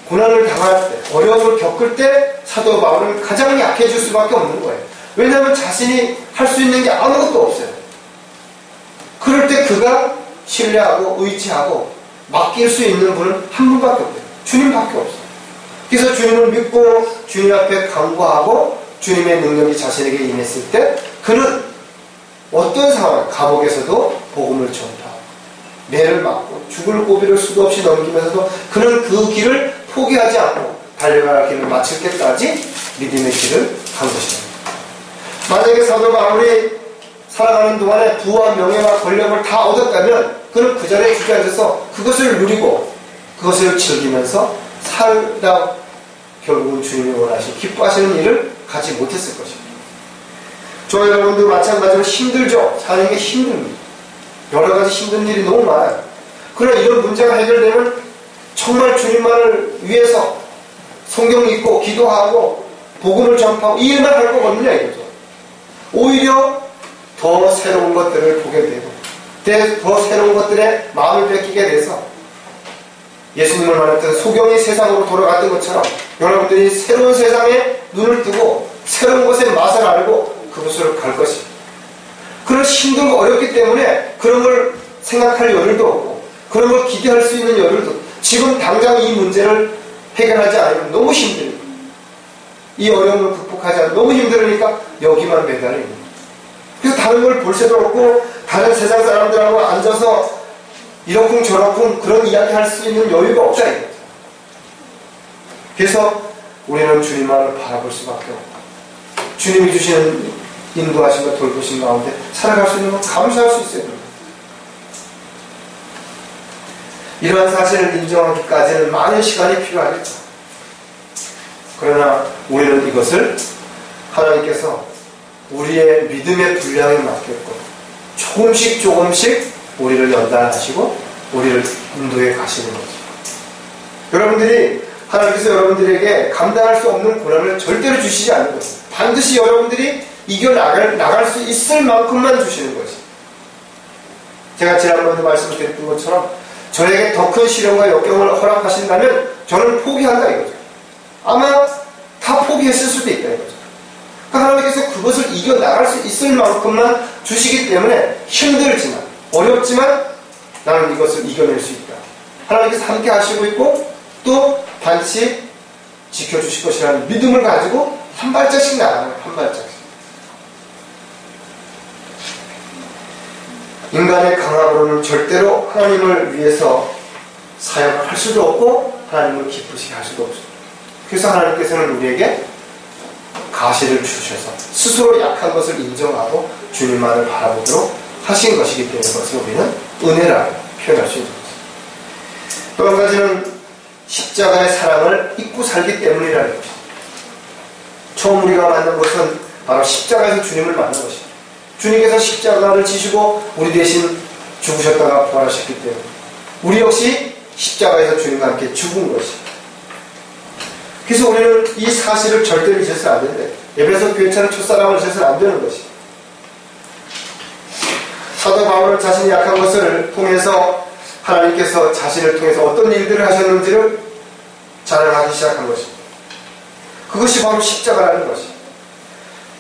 고난을 당할 때, 어려움을 겪을 때 사도 바울은 가장 약해질 수밖에 없는 거예요. 왜냐하면 자신이 할 수 있는 게 아무것도 없어요. 그럴 때 그가 신뢰하고 의지하고 맡길 수 있는 분은 한 분밖에 없어요. 주님밖에 없어요. 그래서 주님을 믿고 주님 앞에 간구하고 주님의 능력이 자신에게 임했을 때 그는 어떤 상황, 감옥에서도 복음을 전파하고 매를 맞고 죽을 고비를 수도 없이 넘기면서도 그는 그 길을 포기하지 않고 달려갈 길을 마칠 때까지 믿음의 길을 간 것입니다. 만약에 사도 바울이 살아가는 동안에 부와 명예와 권력을 다 얻었다면 그는 그 자리에 주저앉아서 그것을 누리고 그것을 즐기면서 살다 결국은 주님이 원하시고 기뻐하시는 일을 갖지 못했을 것입니다. 저와 여러분도 마찬가지로 힘들죠. 사는 게 힘듭니다. 여러 가지 힘든 일이 너무 많아요. 그러나 이런 문제가 해결되면 정말 주님만을 위해서 성경 읽고 기도하고 복음을 전파하고 이 일만 할 거거든요. 이거죠. 오히려 더 새로운 것들을 보게 되고 더 새로운 것들에 마음을 뺏기게 돼서 예수님을 만났던 소경이 세상으로 돌아갔던 것처럼 여러분들이 새로운 세상에 눈을 뜨고 새로운 것의 맛을 알고 그곳으로 갈 것입니다. 그런 힘들고 어렵기 때문에 그런 걸 생각할 여유도 없고 그런 걸 기대할 수 있는 여유도 없고 지금 당장 이 문제를 해결하지 않으면 너무 힘들고 이 어려움을 극복하지 않으면 너무 힘들으니까 여기만 매달려 있는 거예요. 그래서 다른 걸 볼 새도 없고 다른 세상 사람들하고 앉아서 이러쿵 저러쿵 그런 이야기 할 수 있는 여유가 없다 이거죠. 그래서 우리는 주님만을 바라볼 수밖에 없고 주님이 주시는 인도하심과 돌보심 가운데 살아갈 수 있는 건 감사할 수 있어야 됩니다. 이러한 사실을 인정하기까지는 많은 시간이 필요하겠죠. 그러나 우리는 이것을 하나님께서 우리의 믿음의 분량에 맞게끔 조금씩 우리를 연단하시고 우리를 인도해 가시는 거죠. 여러분들이 하나님께서 여러분들에게 감당할 수 없는 고난을 절대로 주시지 않는 거예요. 반드시 여러분들이 이겨나갈 수 있을 만큼만 주시는 거지. 제가 지난번에 말씀드렸던 것처럼 저에게 더 큰 시련과 역경을 허락하신다면 저는 포기한다 이거죠. 아마 다 포기했을 수도 있다 이거죠. 하나님께서 그것을 이겨나갈 수 있을 만큼만 주시기 때문에 힘들지만 어렵지만 나는 이것을 이겨낼 수 있다. 하나님께서 함께 하시고 있고 또 반드시 지켜주실 것이라는 믿음을 가지고 한 발짝씩 나가는 거예요. 한 발짝씩. 인간의 강함으로는 절대로 하나님을 위해서 사역을 할 수도 없고 하나님을 기쁘시게 할 수도 없습니다. 그래서 하나님께서는 우리에게 가시를 주셔서 스스로 약한 것을 인정하고 주님만을 바라보도록 하신 것이기 때문에 그것을 우리는 은혜라고 표현할 수 있는 것입니다. 또 한 가지는 십자가의 사랑을 잊고 살기 때문이라는 것입니다. 처음 우리가 만난 것은 바로 십자가에서 주님을 만난 것입니다. 주님께서 십자가를 지시고 우리 대신 죽으셨다가 부활하셨기 때문에 우리 역시 십자가에서 주님과 함께 죽은 것입니다. 그래서 우리는 이 사실을 절대로 잊어서는 안 된다. 에베소 교회처럼 첫사랑을 잊어서는 안 되는 것입니다. 사도 바울은 자신이 약한 것을 통해서 하나님께서 자신을 통해서 어떤 일들을 하셨는지를 자랑하기 시작한 것입니다. 그것이 바로 십자가라는 것입니다.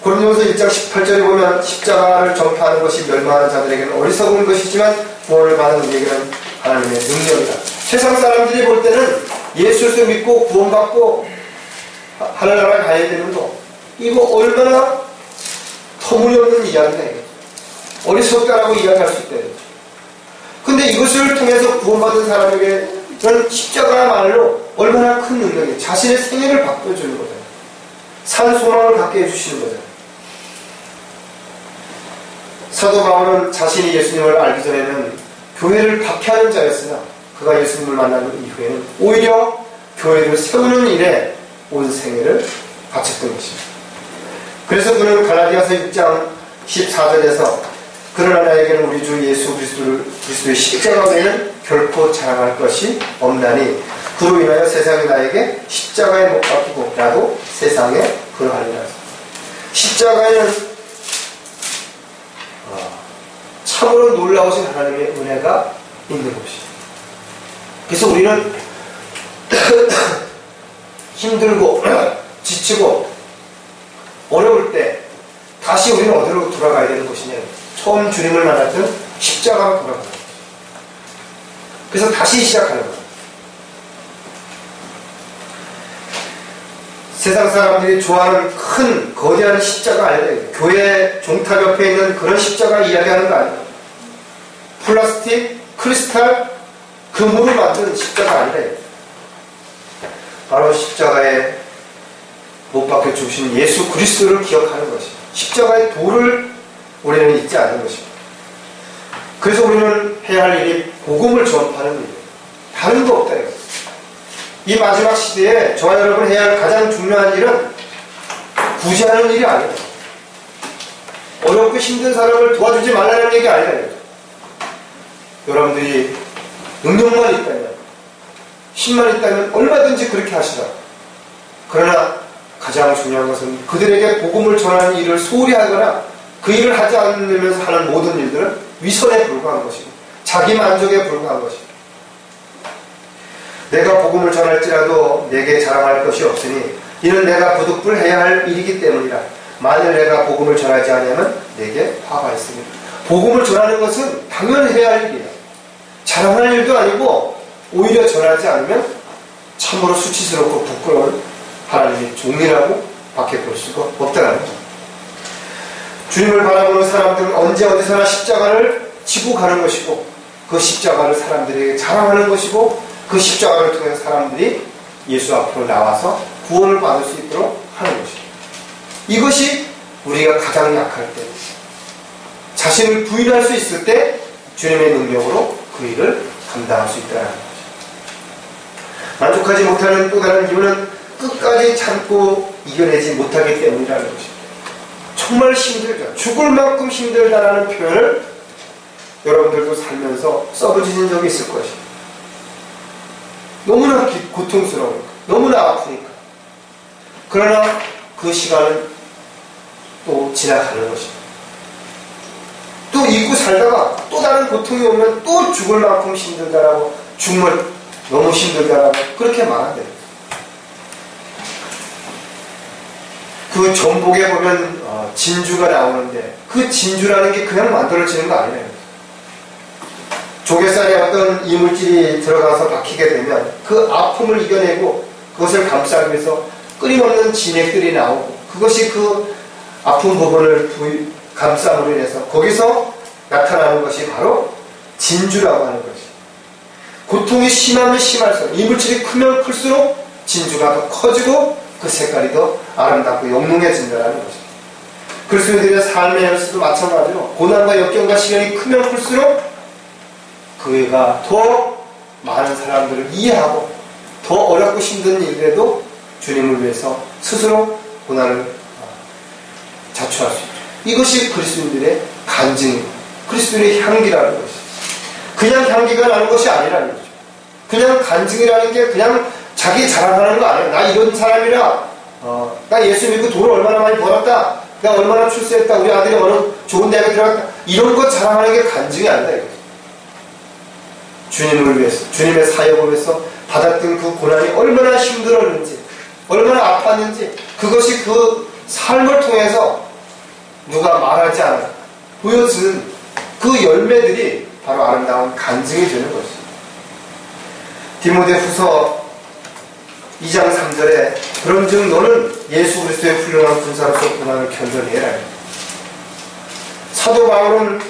고린도후서 1장 18절에 보면 십자가를 전파하는 것이 멸망하는 자들에게는 어리석은 것이지만 구원을 받은 우리에게는 하나님의 능력이다. 세상 사람들이 볼 때는 예수를 믿고 구원받고 하늘나라에 가야 되는 거 이거 얼마나 터무니없는 이야기다. 어리석다라고 이야기할 수 있다. 근데 이것을 통해서 구원받은 사람에게는 십자가야말로 얼마나 큰 능력이에요. 자신의 생애를 바꿔주는 거잖아요. 산 소망을 갖게 해주시는 거잖아요. 사도 바울은 자신이 예수님을 알기 전에는 교회를 박해하는 자였으나 그가 예수님을 만난 이후에는 오히려 교회를 세우는 일에 온 생애를 바쳤던 것입니다. 그래서 그는 갈라디아서 6장 14절에서 그러나 나에게는 우리 주 예수 그리스도의 십자가 외에는 결코 자랑할 것이 없나니 그로 인하여 세상이 나에게 십자가에 못 박히고 나도 세상에 그러하리라. 십자가에는 참으로 놀라우신 하나님의 은혜가 있는 것입니다. 그래서 우리는 힘들고 지치고 어려울 때 다시 우리는 어디로 돌아가야 되는 것이냐. 처음 주님을 만났던 십자가로 돌아가는 거예요. 그래서 다시 시작하는 거예요. 세상 사람들이 좋아하는 큰 거대한 십자가 아니에요. 교회 종탑 옆에 있는 그런 십자가 이야기하는 거 아니에요. 플라스틱, 크리스탈, 금으로 만든 십자가 아니에요. 바로 십자가에 못 박혀 죽으신 예수 그리스도를 기억하는 것입니다. 십자가의 도를 우리는 잊지 않는 것입니다. 그래서 우리는 해야 할 일이 복음을 전파하는 일이에요. 다른 거 없다. 이 마지막 시대에 저와 여러분 해야 할 가장 중요한 일은 구제하는 일이 아니에요. 어렵고 힘든 사람을 도와주지 말라는 얘기 아니에요. 여러분들이 능력만 있다면, 힘만 있다면 얼마든지 그렇게 하시라. 그러나 가장 중요한 것은 그들에게 복음을 전하는 일을 소홀히 하거나 그 일을 하지 않으면서 하는 모든 일들은 위선에 불과한 것이고 자기 만족에 불과한 것이고, 내가 복음을 전할지라도 내게 자랑할 것이 없으니 이는 내가 부득불해야 할 일이기 때문이라. 만일 내가 복음을 전하지 않으면 내게 화가 있습니다. 복음을 전하는 것은 당연히 해야 할 일이에요. 자랑할 일도 아니고 오히려 전하지 않으면 참으로 수치스럽고 부끄러운 하나님의 종이라고 밖에 볼 수가 없다는 거죠. 주님을 바라보는 사람들은 언제 어디서나 십자가를 지고 가는 것이고 그 십자가를 사람들에게 자랑하는 것이고 그 십자가를 통해 사람들이 예수 앞으로 나와서 구원을 받을 수 있도록 하는 것입니다. 이것이 우리가 가장 약할 때, 자신을 부인할 수 있을 때 주님의 능력으로 그 일을 감당할 수 있다는 것입니다. 만족하지 못하는 또 다른 이유는 끝까지 참고 이겨내지 못하기 때문이라는 것입니다. 정말 힘들죠. 죽을 만큼 힘들다라는 표현을 여러분들도 살면서 써보신 적이 있을 것입니다. 너무나 고통스러우니까, 너무나 아프니까. 그러나 그 시간은 또 지나가는 것입니다. 또 잊고 살다가 또 다른 고통이 오면 또 죽을 만큼 힘들다라고, 정말 너무 힘들다라고 그렇게 말한대요. 그 전복에 보면 진주가 나오는데 그 진주라는 게 그냥 만들어지는 거 아니에요. 조개살에 어떤 이물질이 들어가서 박히게 되면 그 아픔을 이겨내고 그것을 감싸기 위해서 끊임없는 진액들이 나오고 그것이 그 아픈 부분을 감싸므로 인해서 거기서 나타나는 것이 바로 진주라고 하는 것이. 고통이 심하면 심할수록, 이물질이 크면 클수록 진주가 더 커지고 그 색깔이 더 아름답고 영롱해진다는 것입니다. 그리스도인들의 삶의 연수도 마찬가지로 고난과 역경과 시련이 크면 클수록 그가 더 많은 사람들을 이해하고 더 어렵고 힘든 일에도 주님을 위해서 스스로 고난을 자초할 수 있죠. 이것이 그리스도인들의 간증이고 그리스도인의 향기라는 것이죠. 그냥 향기가 나는 것이 아니라는 거죠. 그냥 간증이라는 게 그냥 자기 자랑하는 거 아니에요. 나 이런 사람이라 나 예수 믿고 돈을 얼마나 많이 벌었다, 내가 얼마나 출세했다, 우리 아들이 어느 좋은 대학에 들어갔다, 이런 것 자랑하는 게 간증이 아니다 이거죠. 주님을 위해서, 주님의 사역을 위해서 받았던 그 고난이 얼마나 힘들었는지, 얼마나 아팠는지, 그것이 그 삶을 통해서 누가 말하지 않아 보여주는 그 열매들이 바로 아름다운 간증이 되는 것입니다. 디모데후서 2장 3절에 그런즉 너는 예수 그리스도의 훌륭한 군사로서 고난을 견뎌내라. 사도 바울은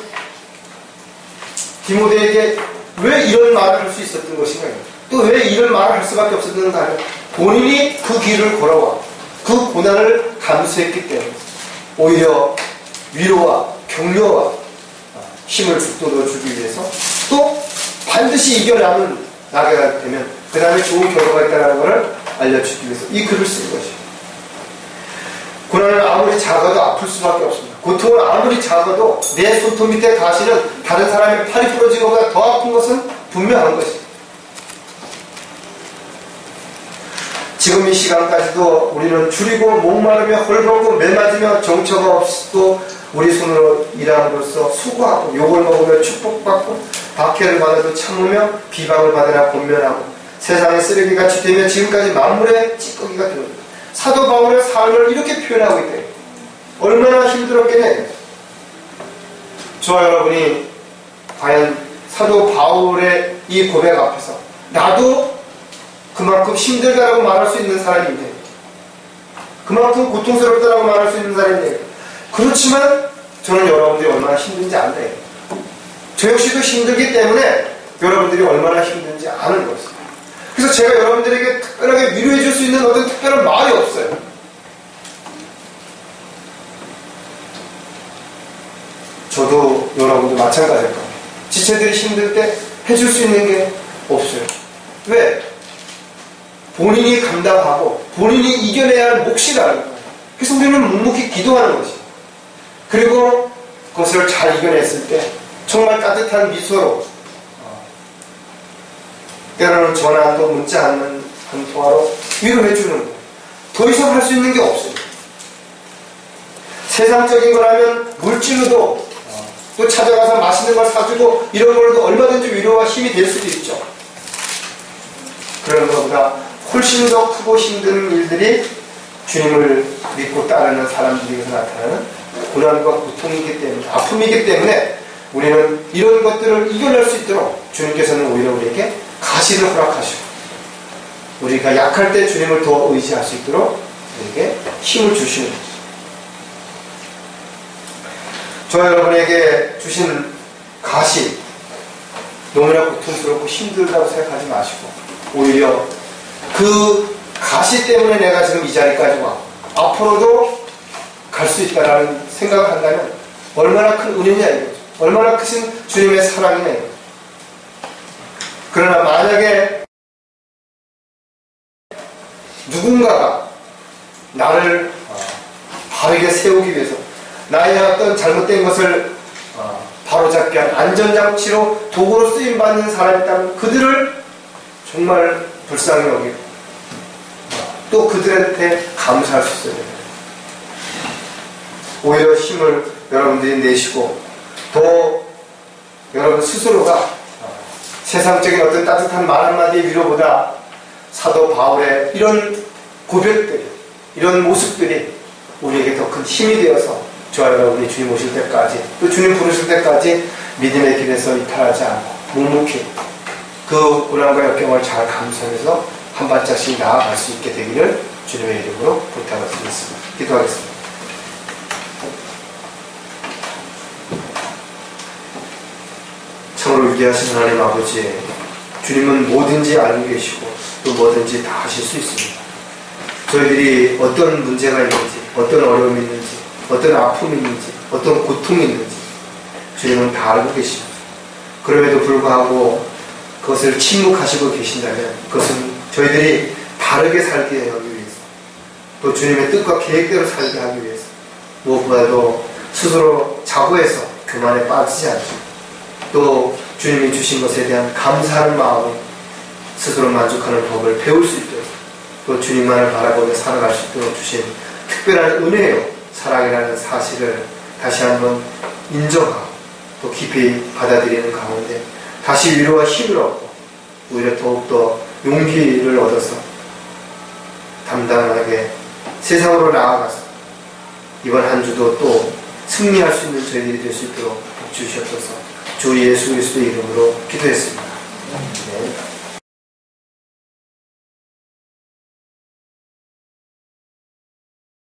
디모데에게 왜 이런 말을 할 수 있었던 것인가, 또 왜 이런 말을 할 수밖에 없었는가 하면 본인이 그 길을 걸어와 그 고난을 감수했기 때문에 오히려 위로와 격려와 힘을 북돋워주기 위해서 또 반드시 이겨나가게 되면 그 다음에 좋은 결과가 있다는 것을 알려주기 위해서 이 글을 쓴 것이에요. 고난은 아무리 작아도 아플 수밖에 없습니다. 고통은 아무리 작아도 내 손톱 밑에 가시는 다른 사람의 팔이 부러진 것보다 더 아픈 것은 분명한 것입니다. 지금 이 시간까지도 우리는 줄이고 목마르며 헐벗고 매맞으며 정처가 없이도 우리 손으로 일함으로써 수고하고 욕을 먹으며 축복받고 박해를 받아도 참으며 비방을 받으나 권면하고 세상의 쓰레기같이 되며 지금까지 만물의 찌꺼기가 되었다. 사도 바울의 삶을 이렇게 표현하고 있대요. 얼마나 힘들었겠네. 저와 여러분이 과연 사도 바울의 이 고백 앞에서 나도 그만큼 힘들다라고 말할 수 있는 사람인데, 그만큼 고통스럽다라고 말할 수 있는 사람인데, 그렇지만 저는 여러분들이 얼마나 힘든지 안돼요. 저 역시도 힘들기 때문에 여러분들이 얼마나 힘든지 아는 것입니다. 그래서 제가 여러분들에게 특별하게 위로해 줄 수 있는 어떤 특별한 말이 없어요. 저도 여러분도 마찬가지일 겁니다. 지체들이 힘들 때 해줄 수 있는 게 없어요. 왜? 본인이 감당하고 본인이 이겨내야 할 몫이라는 거예요. 그래서 우리는 묵묵히 기도하는 것이죠. 그리고 그것을 잘 이겨냈을 때 정말 따뜻한 미소로, 때로는 전화도 문자 한 통화로 위로해 주는 거예요. 더 이상 할 수 있는 게 없어요. 세상적인 거라면 물질로도 또 찾아가서 맛있는 걸 사주고 이런 걸로도 얼마든지 위로와 힘이 될 수도 있죠. 그런 것보다 훨씬 더 크고 힘든 일들이 주님을 믿고 따르는 사람들에게서 나타나는 고난과 고통이기 때문에, 아픔이기 때문에 우리는 이런 것들을 이겨낼 수 있도록 주님께서는 오히려 우리에게 가시를 허락하시고, 우리가 약할 때 주님을 더 의지할 수 있도록 우리에게 힘을 주시는 거죠. 저와 여러분에게 주신 가시, 너무나 고통스럽고 힘들다고 생각하지 마시고, 오히려 그 가시 때문에 내가 지금 이 자리까지 와 앞으로도 갈 수 있다라는 생각을 한다면 얼마나 큰 은혜냐 이거죠. 얼마나 크신 주님의 사랑이냐 이거죠. 그러나 만약에 누군가가 나를 바르게 세우기 위해서 나의 어떤 잘못된 것을 바로잡게 한 안전장치로 도구로 쓰임받는 사람이 있다면 그들을 정말 불쌍히 여기고 또 그들한테 감사할 수 있어야 됩니다. 오히려 힘을 여러분들이 내시고 더 여러분 스스로가 세상적인 어떤 따뜻한 말 한마디의 위로보다 사도 바울의 이런 고백들이, 이런 모습들이 우리에게 더 큰 힘이 되어서 저와 여러분이 주님 오실 때까지, 또 주님 부르실 때까지 믿음의 길에서 이탈하지 않고 묵묵히 그 고난과 역경을 잘 감수하면서 한 발짝씩 나아갈 수 있게 되기를 주님의 이름으로 부탁을 드리겠습니다. 기도하겠습니다. 참으로 위대하신 하나님 아버지, 주님은 뭐든지 알고 계시고 또 뭐든지 다 하실 수 있습니다. 저희들이 어떤 문제가 있는지, 어떤 어려움이 있는지, 어떤 아픔이 있는지, 어떤 고통이 있는지 주님은 다 알고 계십니다. 그럼에도 불구하고 그것을 침묵하시고 계신다면 그것은 저희들이 다르게 살게 하기 위해서, 또 주님의 뜻과 계획대로 살게 하기 위해서, 무엇보다도 스스로 자고해서 교만에 빠지지 않고 또 주님이 주신 것에 대한 감사하는 마음을 스스로 만족하는 법을 배울 수 있도록, 또 주님만을 바라보며 살아갈 수 있도록 주신 특별한 은혜요 사랑이라는 사실을 다시 한번 인정하고 또 깊이 받아들이는 가운데 다시 위로와 힘을 얻고 오히려 더욱더 용기를 얻어서 담당하게 세상으로 나아가서 이번 한 주도 또 승리할 수 있는 저희들이 될 수 있도록 복 주시옵소서. 주 예수 그리스도의 이름으로 기도했습니다. 네.